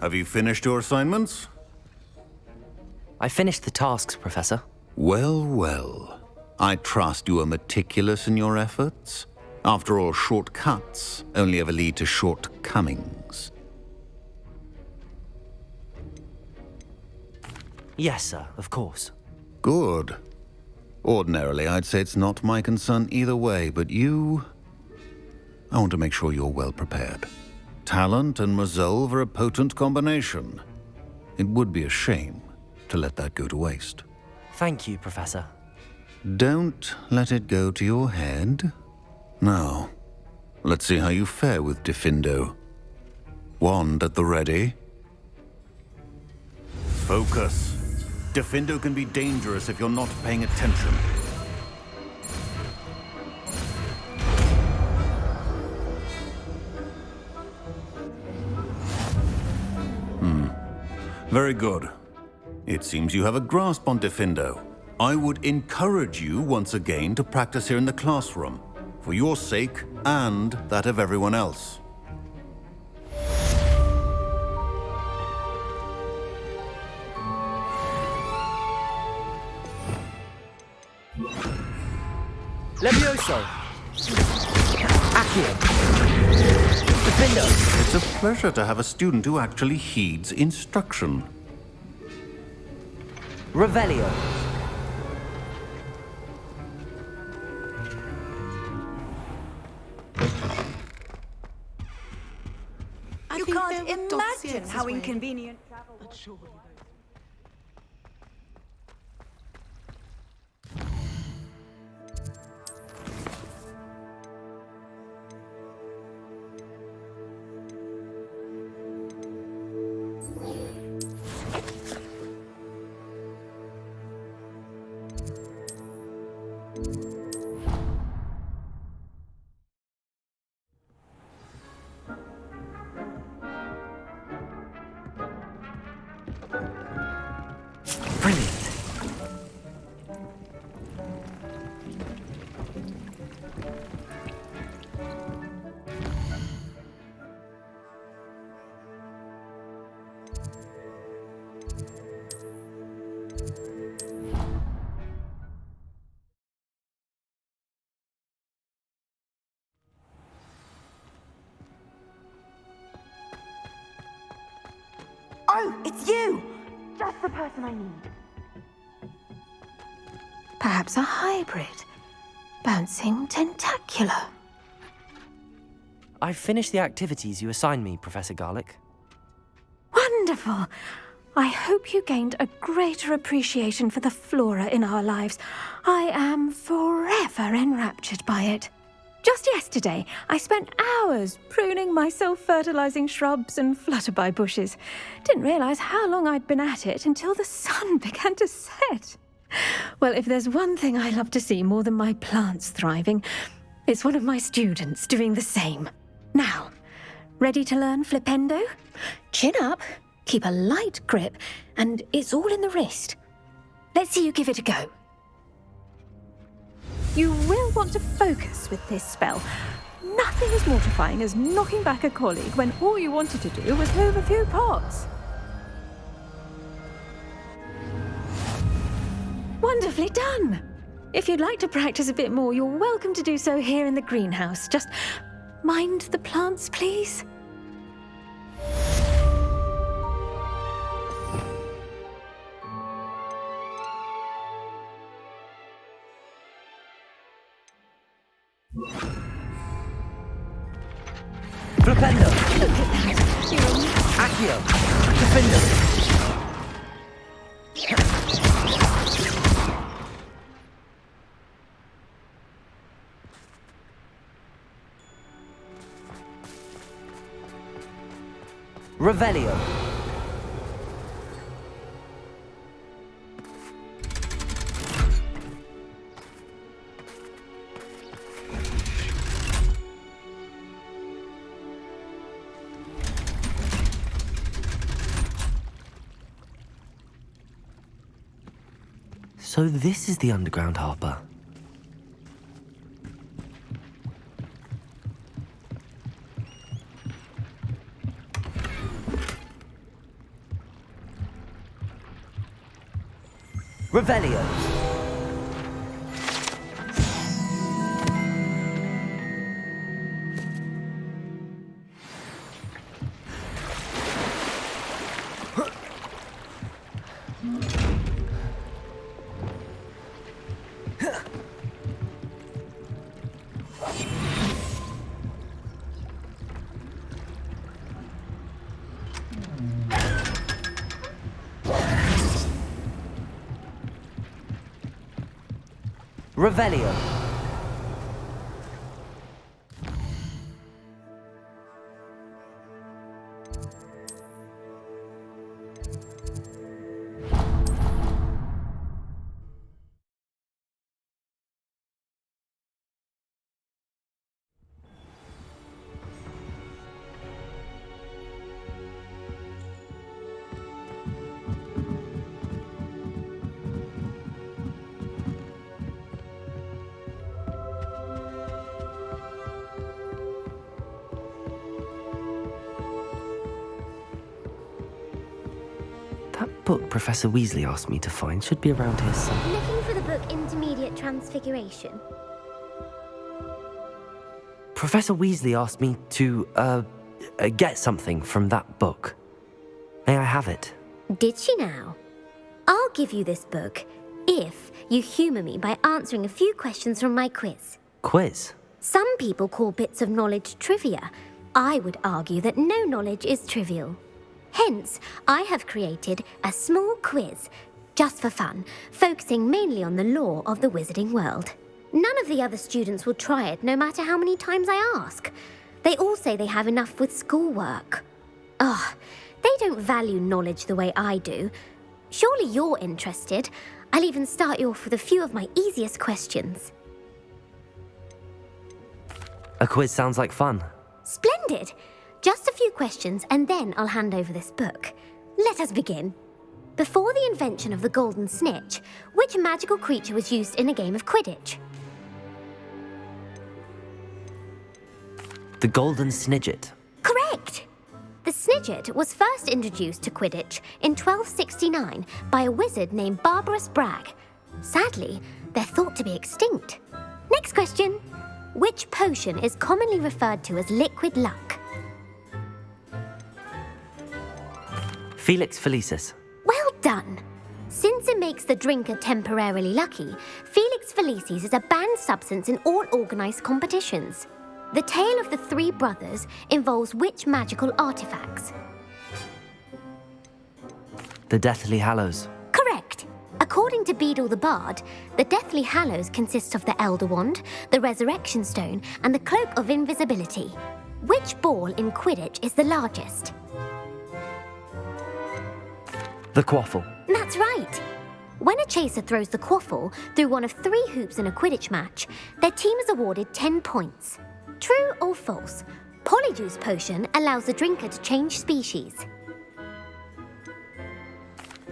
Have you finished your assignments? I finished the tasks, Professor. Well, well. I trust you are meticulous in your efforts. After all, shortcuts only ever lead to shortcomings. Yes, sir, of course. Good. Ordinarily, I'd say it's not my concern either way, but you... I want to make sure you're well prepared. Talent and resolve are a potent combination. It would be a shame to let that go to waste. Thank you, Professor. Don't let it go to your head. Now, let's see how you fare with Diffindo. Wand at the ready. Focus. Diffindo can be dangerous if you're not paying attention. Very good. It seems you have a grasp on Diffindo. I would encourage you once again to practice here in the classroom, for your sake and that of everyone else. Levioso! Accio! Diffindo! It's a pleasure to have a student who actually heeds instruction. Revelio! You can't imagine how inconvenient travel was. Oh, it's you! Just the person I need. Perhaps a hybrid. Bouncing tentacular. I've finished the activities you assigned me, Professor Garlick. Wonderful! I hope you gained a greater appreciation for the flora in our lives. I am forever enraptured by it. Just yesterday, I spent hours pruning my self-fertilizing shrubs and flutterby bushes. Didn't realize how long I'd been at it until the sun began to set. Well, if there's one thing I love to see more than my plants thriving, it's one of my students doing the same. Now, ready to learn Flipendo? Chin up, keep a light grip, and it's all in the wrist. Let's see you give it a go. You will want to focus with this spell. Nothing as mortifying as knocking back a colleague when all you wanted to do was move a few pots. Wonderfully done! If you'd like to practice a bit more, you're welcome to do so here in the greenhouse. Just mind the plants, please. Flipendo! Look at that! Accio! Defendo! Revelio. So this is the underground harbour. Revelio. Revelio. That book Professor Weasley asked me to find should be around here somewhere. Looking for the book Intermediate Transfiguration. Professor Weasley asked me to, get something from that book. May I have it? Did she now? I'll give you this book if you humour me by answering a few questions from my quiz. Quiz? Some people call bits of knowledge trivia. I would argue that no knowledge is trivial. Hence, I have created a small quiz, just for fun, focusing mainly on the lore of the wizarding world. None of the other students will try it, no matter how many times I ask. They all say they have enough with schoolwork. Ugh, they don't value knowledge the way I do. Surely you're interested. I'll even start you off with a few of my easiest questions. A quiz sounds like fun. Splendid! Just a few questions, and then I'll hand over this book. Let us begin. Before the invention of the golden snitch, which magical creature was used in a game of Quidditch? The golden snidget. Correct! The snidget was first introduced to Quidditch in 1269 by a wizard named Barbarous Bragg. Sadly, they're thought to be extinct. Next question. Which potion is commonly referred to as liquid luck? Felix Felicis. Well done! Since it makes the drinker temporarily lucky, Felix Felicis is a banned substance in all organised competitions. The tale of the three brothers involves which magical artifacts? The Deathly Hallows. Correct. According to Beadle the Bard, the Deathly Hallows consists of the Elder Wand, the Resurrection Stone, and the Cloak of Invisibility. Which ball in Quidditch is the largest? The Quaffle. That's right. When a chaser throws the quaffle through one of 3 hoops in a Quidditch match, their team is awarded 10 points. True or false? Polyjuice Potion allows the drinker to change species.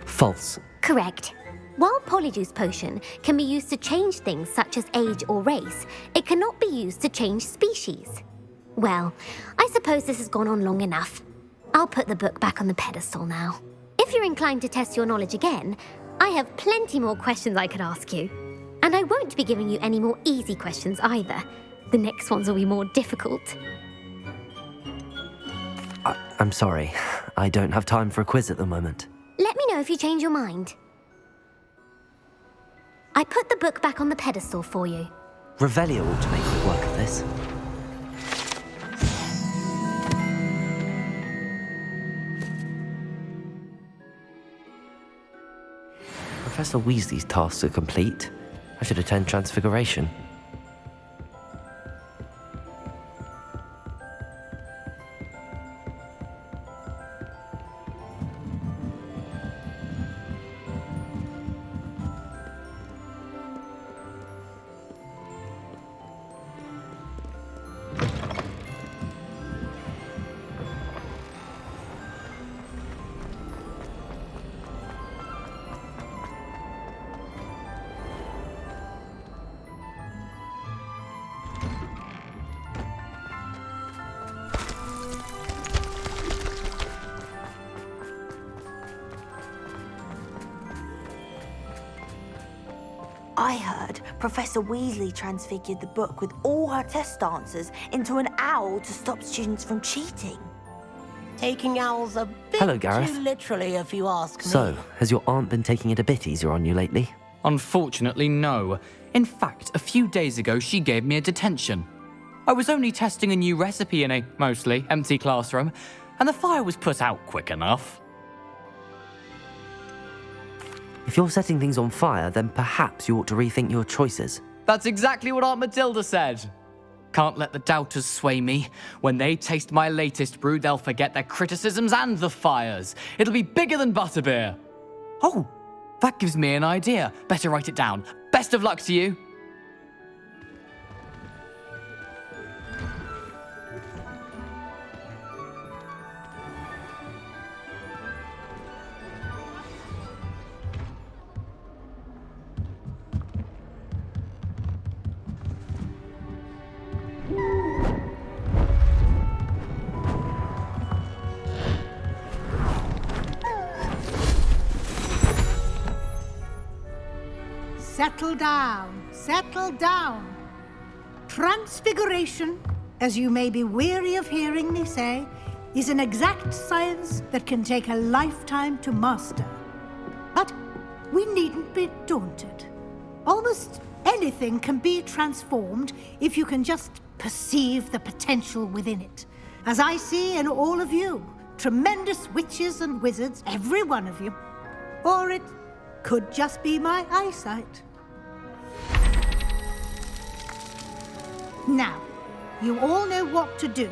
False. Correct. While Polyjuice Potion can be used to change things such as age or race, it cannot be used to change species. Well, I suppose this has gone on long enough. I'll put the book back on the pedestal now. If you're inclined to test your knowledge again, I have plenty more questions I could ask you. And I won't be giving you any more easy questions either. The next ones will be more difficult. I'm sorry. I don't have time for a quiz at the moment. Let me know if you change your mind. I put the book back on the pedestal for you. Revelio ought to make quick work of this. Professor Weasley's tasks are complete. I should attend Transfiguration. I heard Professor Weasley transfigured the book with all her test answers into an owl to stop students from cheating. Taking owls a bit Hello, Gareth. too literally, if you ask me. So, has your aunt been taking it a bit easier on you lately? Unfortunately, no. In fact, a few days ago, she gave me a detention. I was only testing a new recipe in a mostly empty classroom, and the fire was put out quick enough. If you're setting things on fire, then perhaps you ought to rethink your choices. That's exactly what Aunt Matilda said. Can't let the doubters sway me. When they taste my latest brew, they'll forget their criticisms and the fires. It'll be bigger than butterbeer. Oh, that gives me an idea. Better write it down. Best of luck to you. Settle down, settle down. Transfiguration, as you may be weary of hearing me say, is an exact science that can take a lifetime to master. But we needn't be daunted. Almost anything can be transformed if you can just perceive the potential within it. As I see in all of you, tremendous witches and wizards, every one of you. Or it could just be my eyesight. Now, you all know what to do.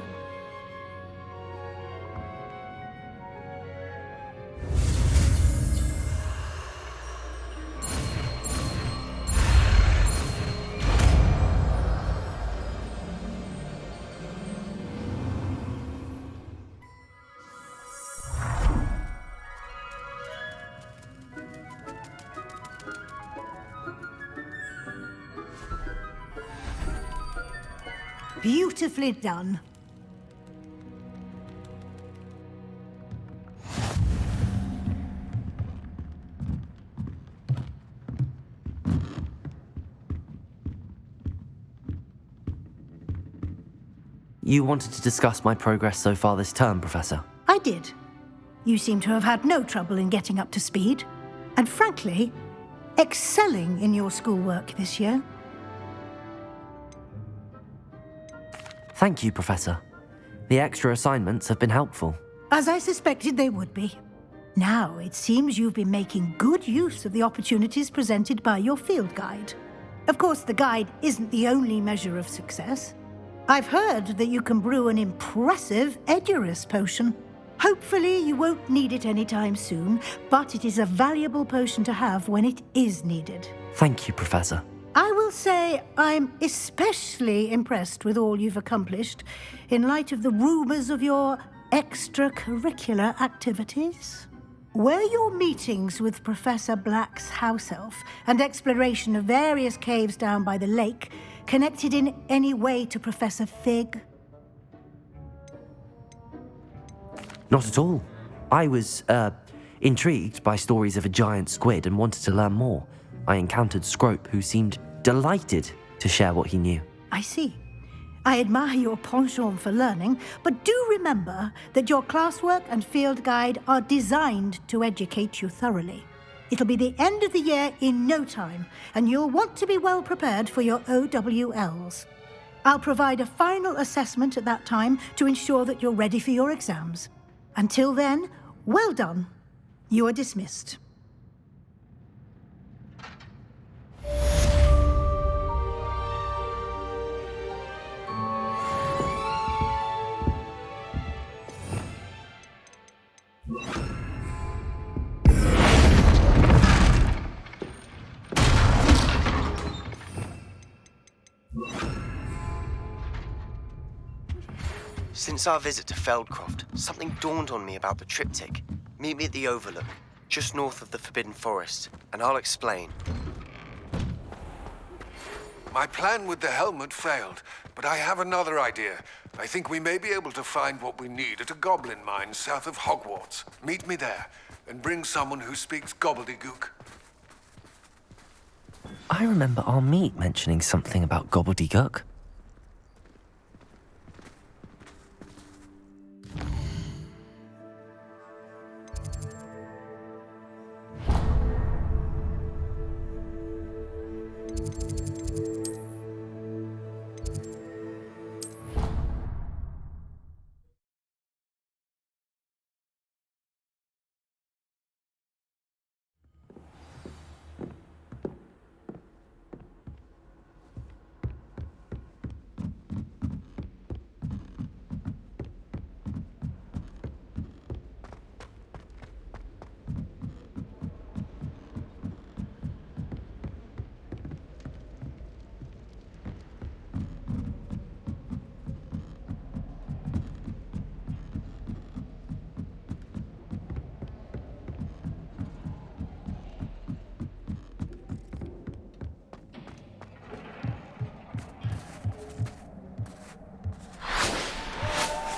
Beautifully done. You wanted to discuss my progress so far this term, Professor. I did. You seem to have had no trouble in getting up to speed, and frankly, excelling in your schoolwork this year. Thank you, Professor. The extra assignments have been helpful. As I suspected they would be. Now, it seems you've been making good use of the opportunities presented by your field guide. Of course, the guide isn't the only measure of success. I've heard that you can brew an impressive Edurus potion. Hopefully, you won't need it anytime soon, but it is a valuable potion to have when it is needed. Thank you, Professor. I will say I'm especially impressed with all you've accomplished in light of the rumors of your extracurricular activities. Were your meetings with Professor Black's house elf and exploration of various caves down by the lake connected in any way to Professor Fig? Not at all. I was, intrigued by stories of a giant squid and wanted to learn more. I encountered Scrope, who seemed delighted to share what he knew. I see. I admire your penchant for learning, but do remember that your classwork and field guide are designed to educate you thoroughly. It'll be the end of the year in no time, and you'll want to be well prepared for your OWLs. I'll provide a final assessment at that time to ensure that you're ready for your exams. Until then, well done. You are dismissed. Since our visit to Feldcroft, something dawned on me about the triptych. Meet me at the Overlook, just north of the Forbidden Forest, and I'll explain. My plan with the helmet failed, but I have another idea. I think we may be able to find what we need at a goblin mine south of Hogwarts. Meet me there, and bring someone who speaks gobbledygook. I remember our meet mentioning something about gobbledygook.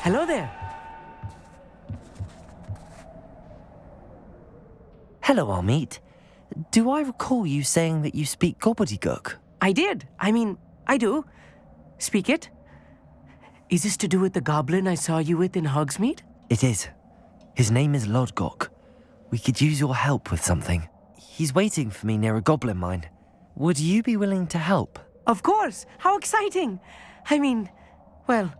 Hello there. Hello, Armeet. Do I recall you saying that you speak gobbledygook? I did. I do. Speak it. Is this to do with the goblin I saw you with in Hogsmeade? It is. His name is Lodgok. We could use your help with something. He's waiting for me near a goblin mine. Would you be willing to help? Of course. How exciting. Well,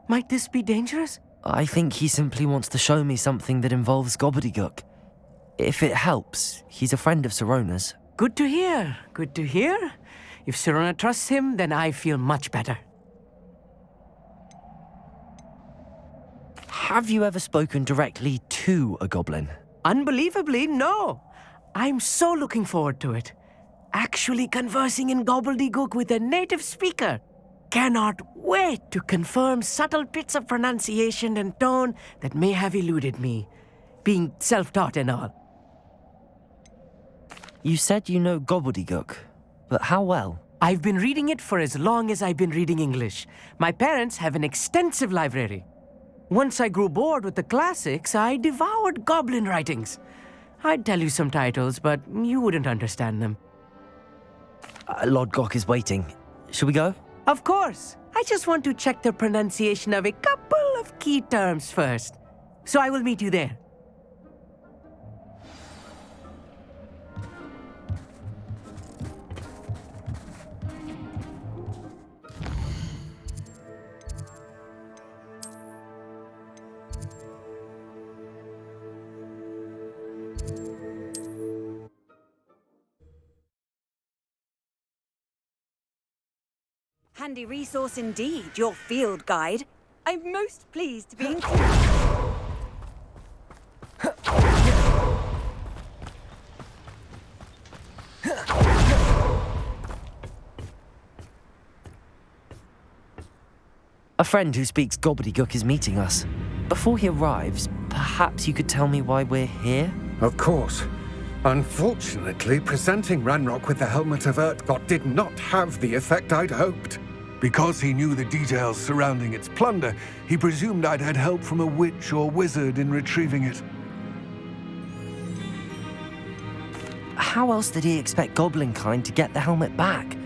might this be dangerous? I think he simply wants to show me something that involves gobbledygook. If it helps, he's a friend of Sirona's. Good to hear. Good to hear. If Sirona trusts him, then I feel much better. Have you ever spoken directly to a goblin? Unbelievably, no. I'm so looking forward to it. Actually conversing in gobbledygook with a native speaker. Cannot wait to confirm subtle bits of pronunciation and tone that may have eluded me, being self-taught and all. You said you know gobbledygook, but how well? I've been reading it for as long as I've been reading English. My parents have an extensive library. Once I grew bored with the classics, I devoured goblin writings. I'd tell you some titles, but you wouldn't understand them. Lodgok is waiting. Shall we go? Of course. I just want to check the pronunciation of a couple of key terms first. So I will meet you there. handy resource indeed, your field guide. I'm most pleased to be included. A friend who speaks gobbledygook is meeting us. Before he arrives, perhaps you could tell me why we're here? Of course. Unfortunately, presenting Ranrock with the Helmet of Urtkot did not have the effect I'd hoped. Because he knew the details surrounding its plunder, he presumed I'd had help from a witch or wizard in retrieving it. How else did he expect Goblinkind to get the helmet back?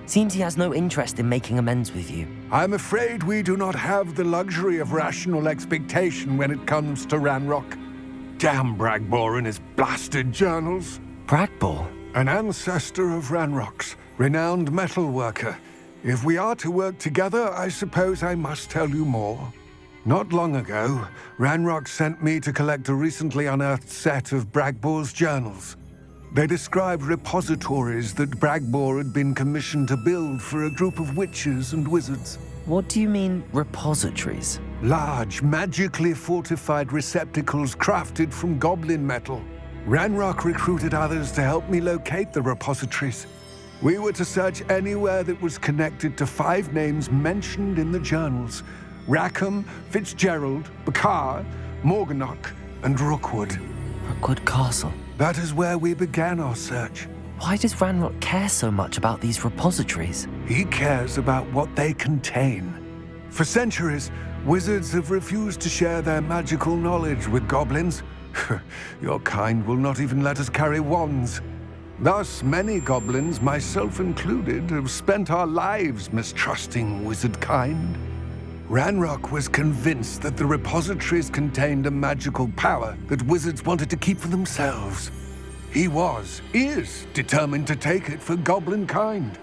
Seems he has no interest in making amends with you. I'm afraid we do not have the luxury of rational expectation when it comes to Ranrock. Damn Bragbor and his blasted journals. Bragbor? An ancestor of Ranrock's, renowned metalworker. If we are to work together, I suppose I must tell you more. Not long ago, Ranrock sent me to collect a recently unearthed set of Bragbor's journals. They described repositories that Bragbor had been commissioned to build for a group of witches and wizards. What do you mean, repositories? Large, magically fortified receptacles crafted from goblin metal. Ranrock recruited others to help me locate the repositories. We were to search anywhere that was connected to 5 names mentioned in the journals: Rackham, Fitzgerald, Bakar, Morganach, and Rookwood. Rookwood Castle? That is where we began our search. Why does Ranrock care so much about these repositories? He cares about what they contain. For centuries, wizards have refused to share their magical knowledge with goblins. Your kind will not even let us carry wands. Thus, many goblins, myself included, have spent our lives mistrusting wizard kind. Ranrock was convinced that the repositories contained a magical power that wizards wanted to keep for themselves. He is determined to take it for goblin kind.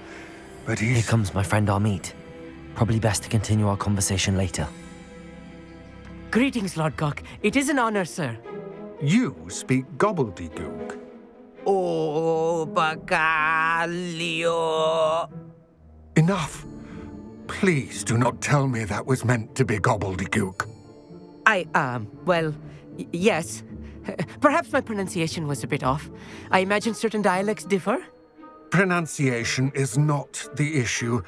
But Here comes my friend Amit. Probably best to continue our conversation later. Greetings, Lord Gok. It is an honor, sir. You speak gobbledygook. Oh, Bacalio. Enough. Please do not tell me that was meant to be gobbledygook. Yes. Perhaps my pronunciation was a bit off. I imagine certain dialects differ. Pronunciation is not the issue.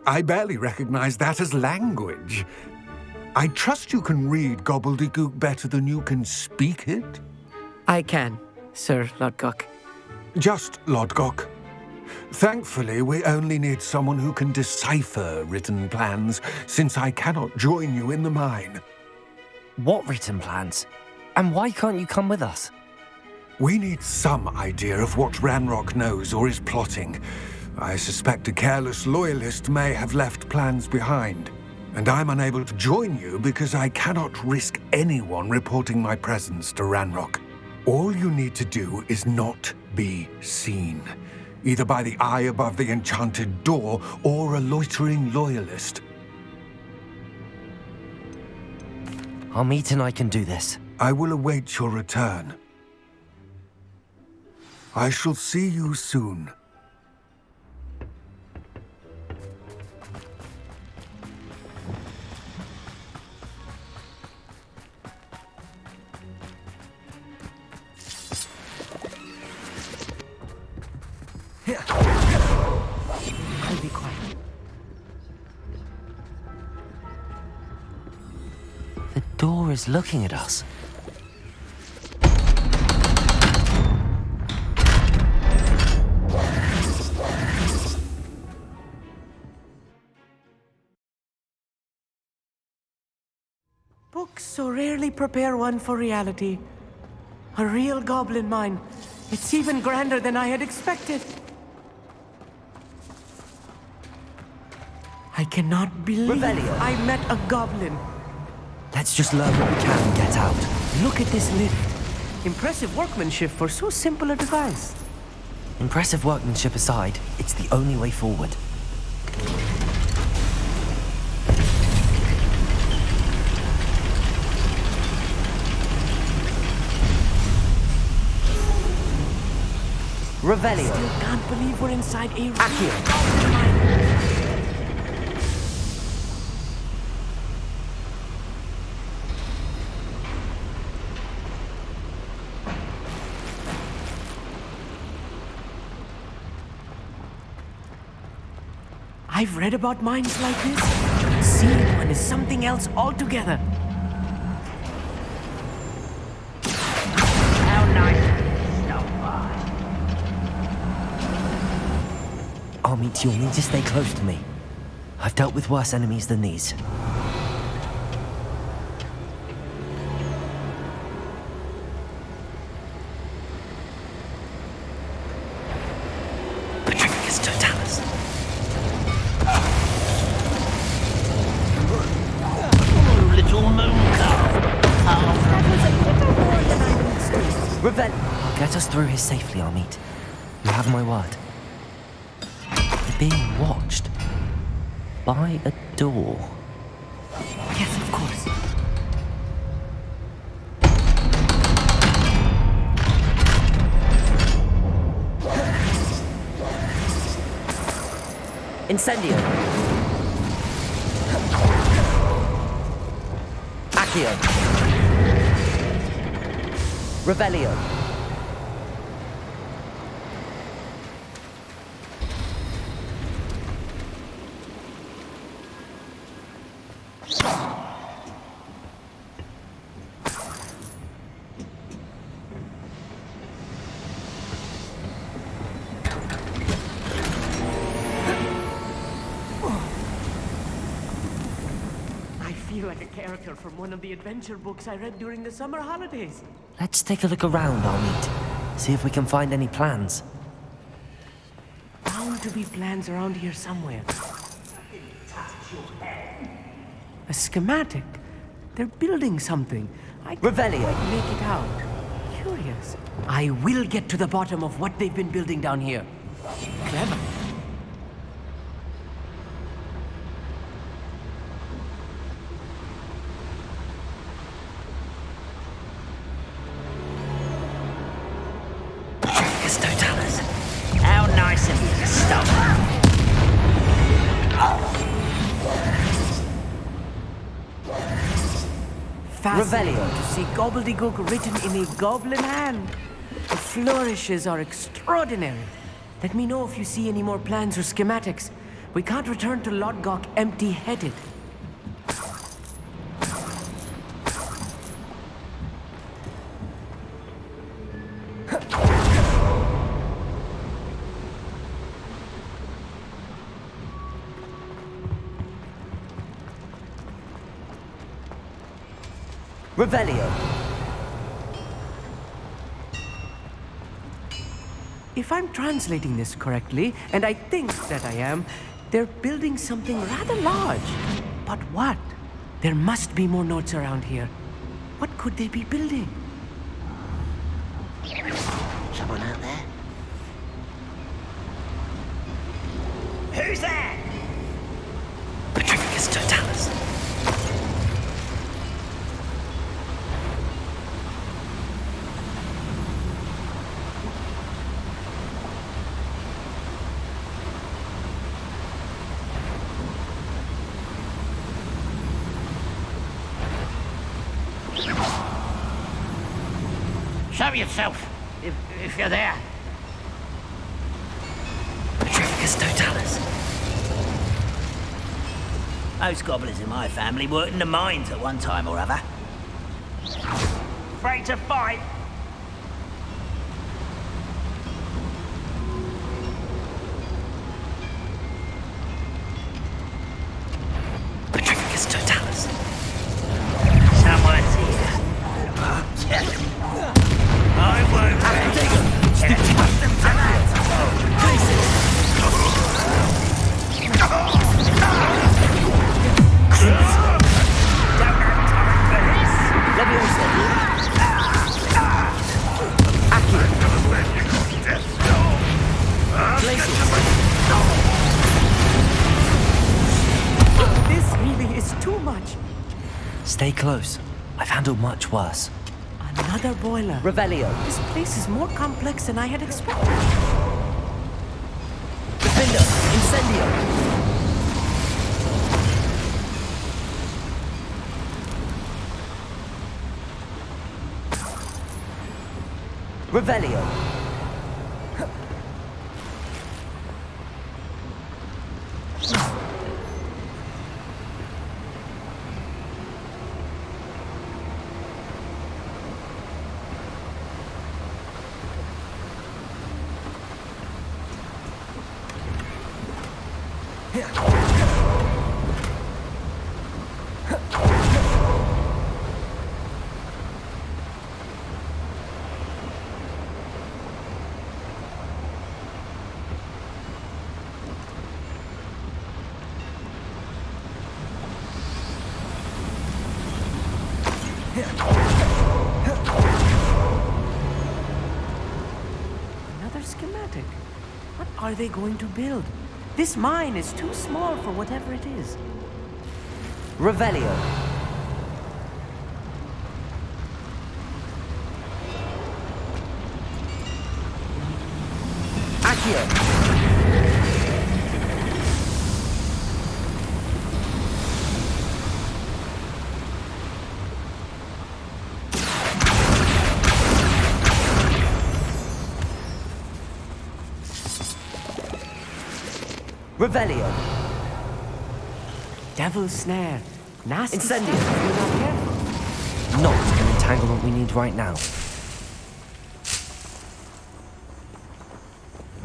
I barely recognize that as language. I trust you can read gobbledygook better than you can speak it? I can, Sir Lodgok. Just Lodgok. Thankfully, we only need someone who can decipher written plans, since I cannot join you in the mine. What written plans? And why can't you come with us? We need some idea of what Ranrock knows or is plotting. I suspect a careless loyalist may have left plans behind. And I'm unable to join you because I cannot risk anyone reporting my presence to Ranrock. All you need to do is not be seen, either by the eye above the enchanted door or a loitering loyalist. Amit and I can do this. I will await your return. I shall see you soon. I'll be quiet. The door is looking at us. Books so rarely prepare one for reality. A real goblin mine. It's even grander than I had expected. I cannot believe I met a goblin. Let's just learn what we can and get out. Look at this lift. Impressive workmanship for so simple a device. Impressive workmanship aside, it's the only way forward. Revelio. I still can't believe we're inside a Accio. I've read about mines like this. Seeing one is something else altogether. How nice stop by. Amites, you'll need to stay close to me. I've dealt with worse enemies than these. Patricus totalis. Little mooncalves. That was a little more than I expected. Revel. I'll get us through here safely, Amite. You have my word. You're being watched. By a door. Yes, of course. Incendio. Accio. Revelio. I feel like a character from one of the adventure books I read during the summer holidays. Let's take a look around, Amite. See if we can find any plans. Bound to be plans around here somewhere. A schematic. They're building something. I can't quite make it out. Curious. I will get to the bottom of what they've been building down here. Clever. Totalis. How nice of you to stop. Fascinating to see gobbledygook written in a goblin hand. The flourishes are extraordinary. Let me know if you see any more plans or schematics. We can't return to Lodgok empty-headed. Revelio. If I'm translating this correctly, and I think that I am, they're building something rather large. But what? There must be more notes around here. What could they be building? Someone out there? Who's there? Patricus totalis. Show yourself, if you're there. Patricus totalis. Most goblins in my family worked in the mines at one time or other. Afraid to fight? Patricus totalis. Someone's here. I won't take accustomed to that. This really is too much. Stay close. I've handled much worse. Another boiler. Revelio. This place is more complex than I had expected. Defender. Incendio. Revelio. Another schematic. What are they going to build? This mine is too small for whatever it is. Revelio. Accio. Revelio. Devil's snare. Nasty Incendio. stuff if you're not careful. Not an entanglement we need right now.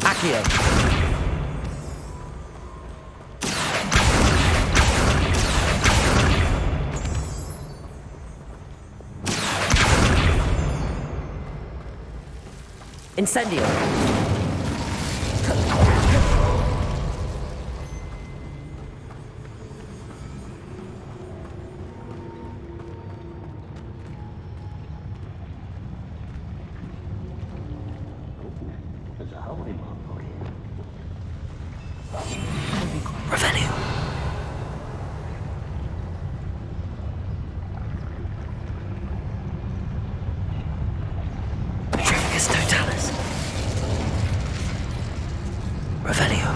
Accio. Incendio. Revelio. Petrificus totalis. Revelio.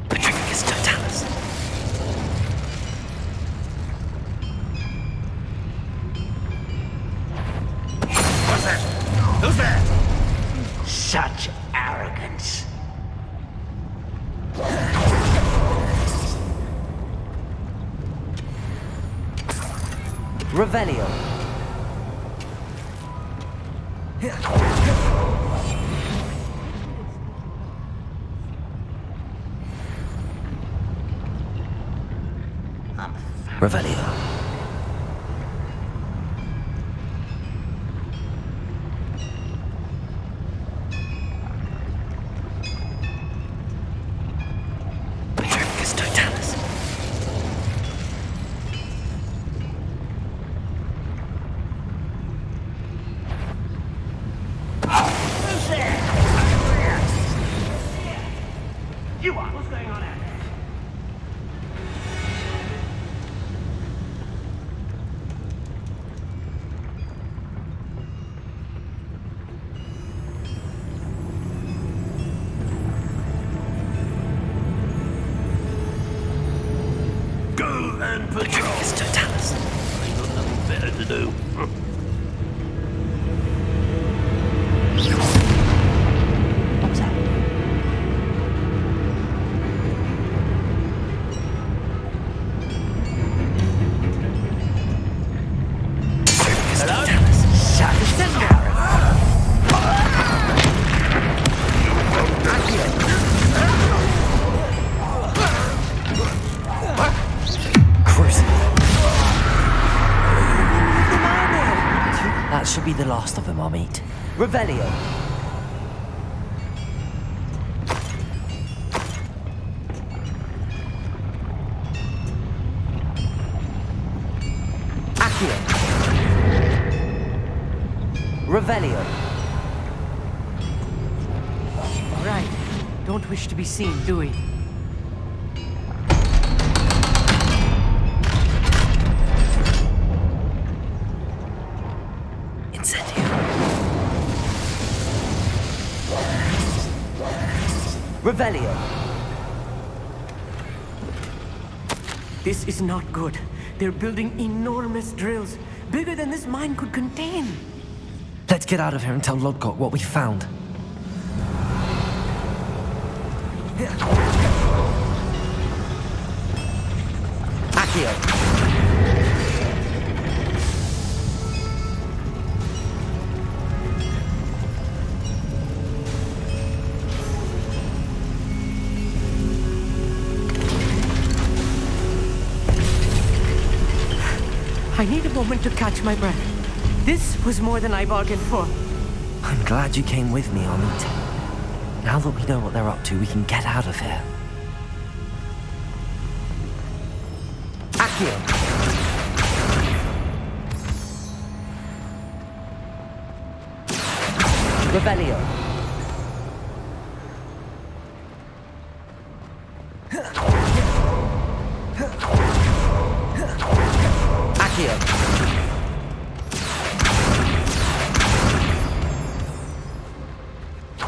Petrificus totalis. What's that? Who's there? Such arrogance. Revelio. Revelio. Petrificus totalis. Who's there? You are. What's going on out there? Go and patrol. Petrificus totalis. Ain't got nothing better to do. What's that? Hello? That should be the last of them I'll meet. Revelio. Accio. Revelio. Right. Don't wish to be seen, do we? Incendio. Revelio. This is not good. They're building enormous drills, bigger than this mine could contain. Let's get out of here and tell Lodgok what we found. Accio. I need a moment to catch my breath. This was more than I bargained for. I'm glad you came with me, Amit. Now that we know what they're up to, we can get out of here. Accio! Revelio! Accio!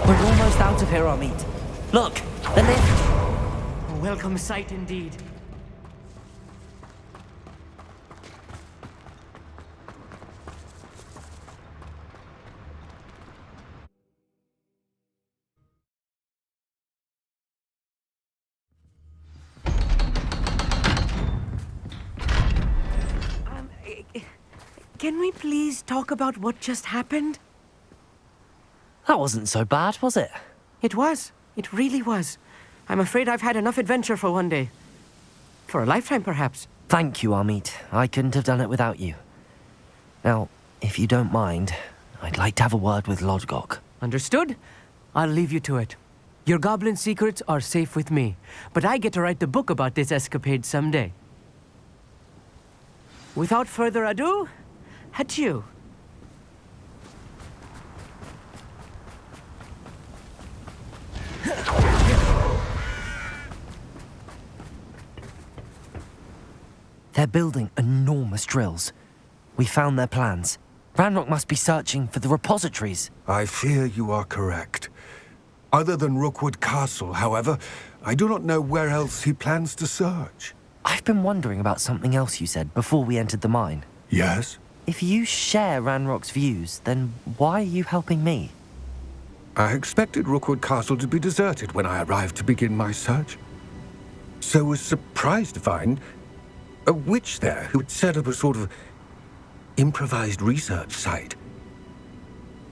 We're almost out of here, Amit. Look, the lift! A welcome sight indeed. Can we please talk about what just happened? That wasn't so bad, was it? It was. It really was. I'm afraid I've had enough adventure for one day. For a lifetime, perhaps. Thank you, Amit. I couldn't have done it without you. Now, if you don't mind, I'd like to have a word with Lodgok. Understood? I'll leave you to it. Your goblin secrets are safe with me, but I get to write the book about this escapade someday. Without further ado, adieu. They're building enormous drills. We found their plans. Ranrock must be searching for the repositories. I fear you are correct. Other than Rookwood Castle, however, I do not know where else he plans to search. I've been wondering about something else you said before we entered the mine. Yes? If you share Ranrock's views, then why are you helping me? I expected Rookwood Castle to be deserted when I arrived to begin my search. So was surprised to find a witch there who had set up a sort of improvised research site.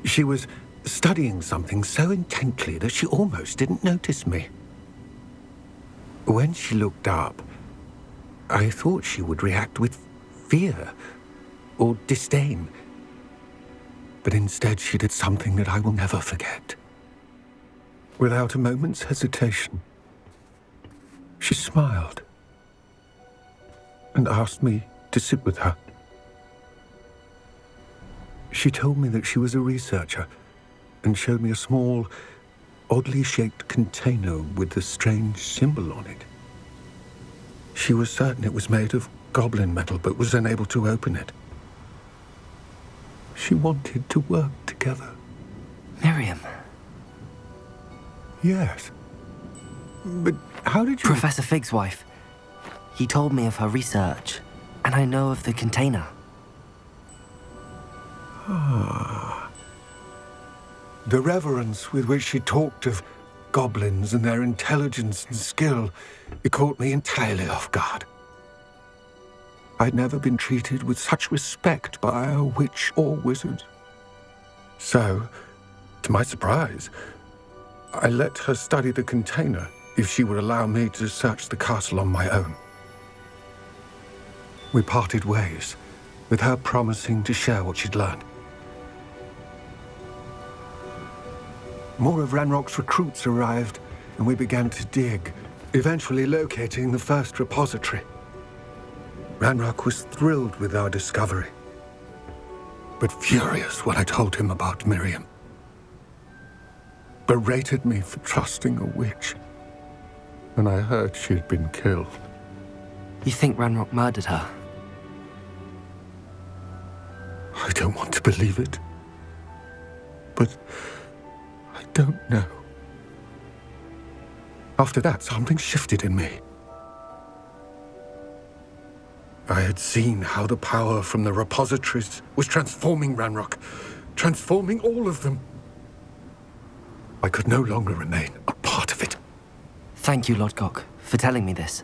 She was studying something so intently that she almost didn't notice me. When she looked up, I thought she would react with fear or disdain. But instead she did something that I will never forget. Without a moment's hesitation, she smiled and asked me to sit with her. She told me that she was a researcher and showed me a small, oddly shaped container with a strange symbol on it. She was certain it was made of goblin metal, but was unable to open it. She wanted to work together. Miriam. Yes. But how did you... Professor Fig's wife. He told me of her research, and I know of the container. Ah. The reverence with which she talked of goblins and their intelligence and skill, it caught me entirely off guard. I'd never been treated with such respect by a witch or wizard. So, to my surprise, I let her study the container if she would allow me to search the castle on my own. We parted ways, with her promising to share what she'd learned. More of Ranrock's recruits arrived, and we began to dig, eventually locating the first repository. Ranrock was thrilled with our discovery, but furious when I told him about Miriam. Berated me for trusting a witch, and I heard she had been killed. You think Ranrock murdered her? I don't want to believe it, but I don't know. After that, something shifted in me. I had seen how the power from the repositories was transforming Ranrock, transforming all of them. I could no longer remain a part of it. Thank you, Lodgok, for telling me this.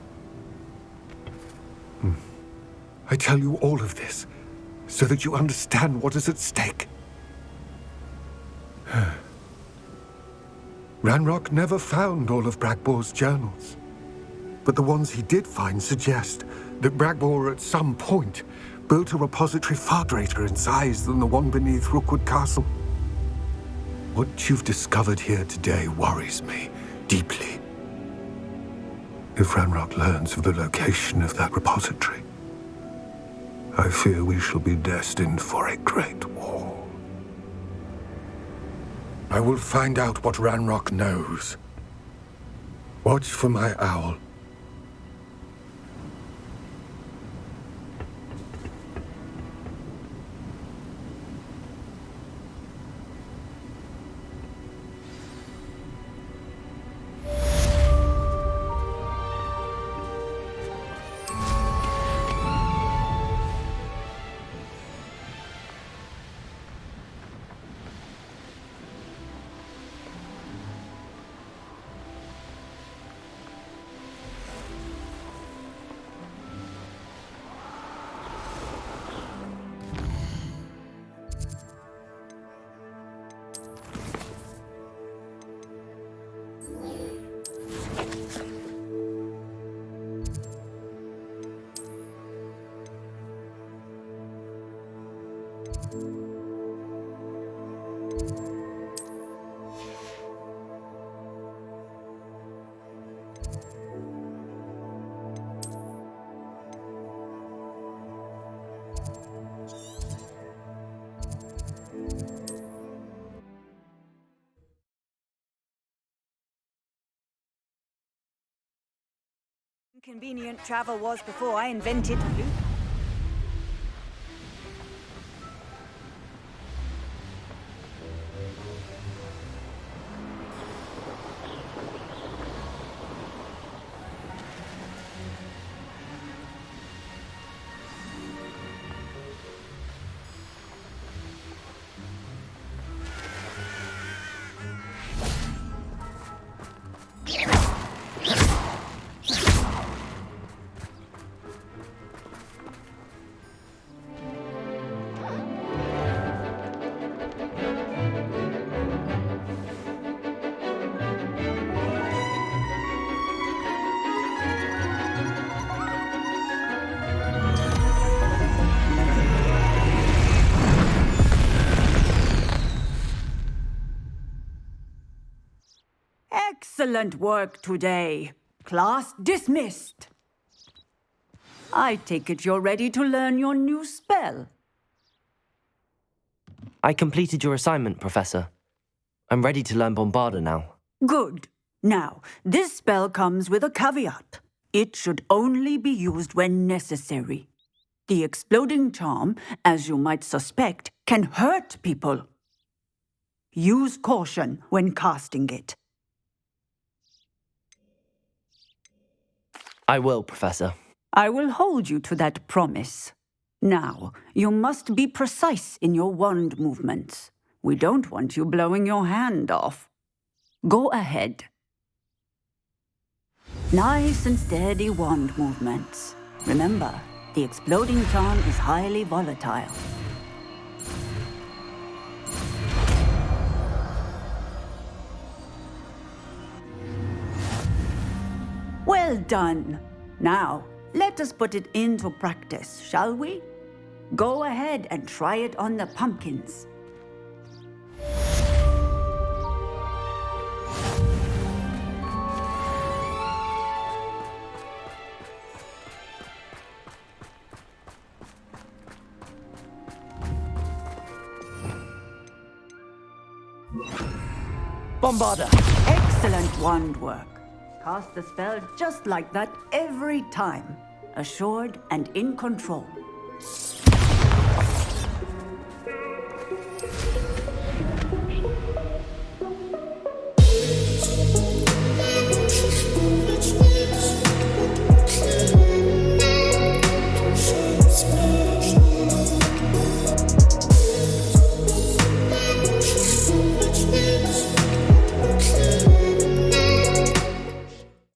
I tell you all of this so that you understand what is at stake. Ranrock never found all of Bragbor's journals, but the ones he did find suggest that Bragbor at some point built a repository far greater in size than the one beneath Rookwood Castle. What you've discovered here today worries me deeply. If Ranrock learns of the location of that repository, I fear we shall be destined for a great war. I will find out what Ranrock knows. Watch for my owl. Inconvenient travel was before I invented flute. Excellent work today. Class dismissed. I take it you're ready to learn your new spell. I completed your assignment, Professor. I'm ready to learn Bombarda now. Good. Now, this spell comes with a caveat. It should only be used when necessary. The exploding charm, as you might suspect, can hurt people. Use caution when casting it. I will, Professor. I will hold you to that promise. Now, you must be precise in your wand movements. We don't want you blowing your hand off. Go ahead. Nice and steady wand movements. Remember, the exploding charm is highly volatile. Well done. Now, let us put it into practice, shall we? Go ahead and try it on the pumpkins. Bombarda! Excellent wand work. Cast the spell just like that every time. Assured and in control.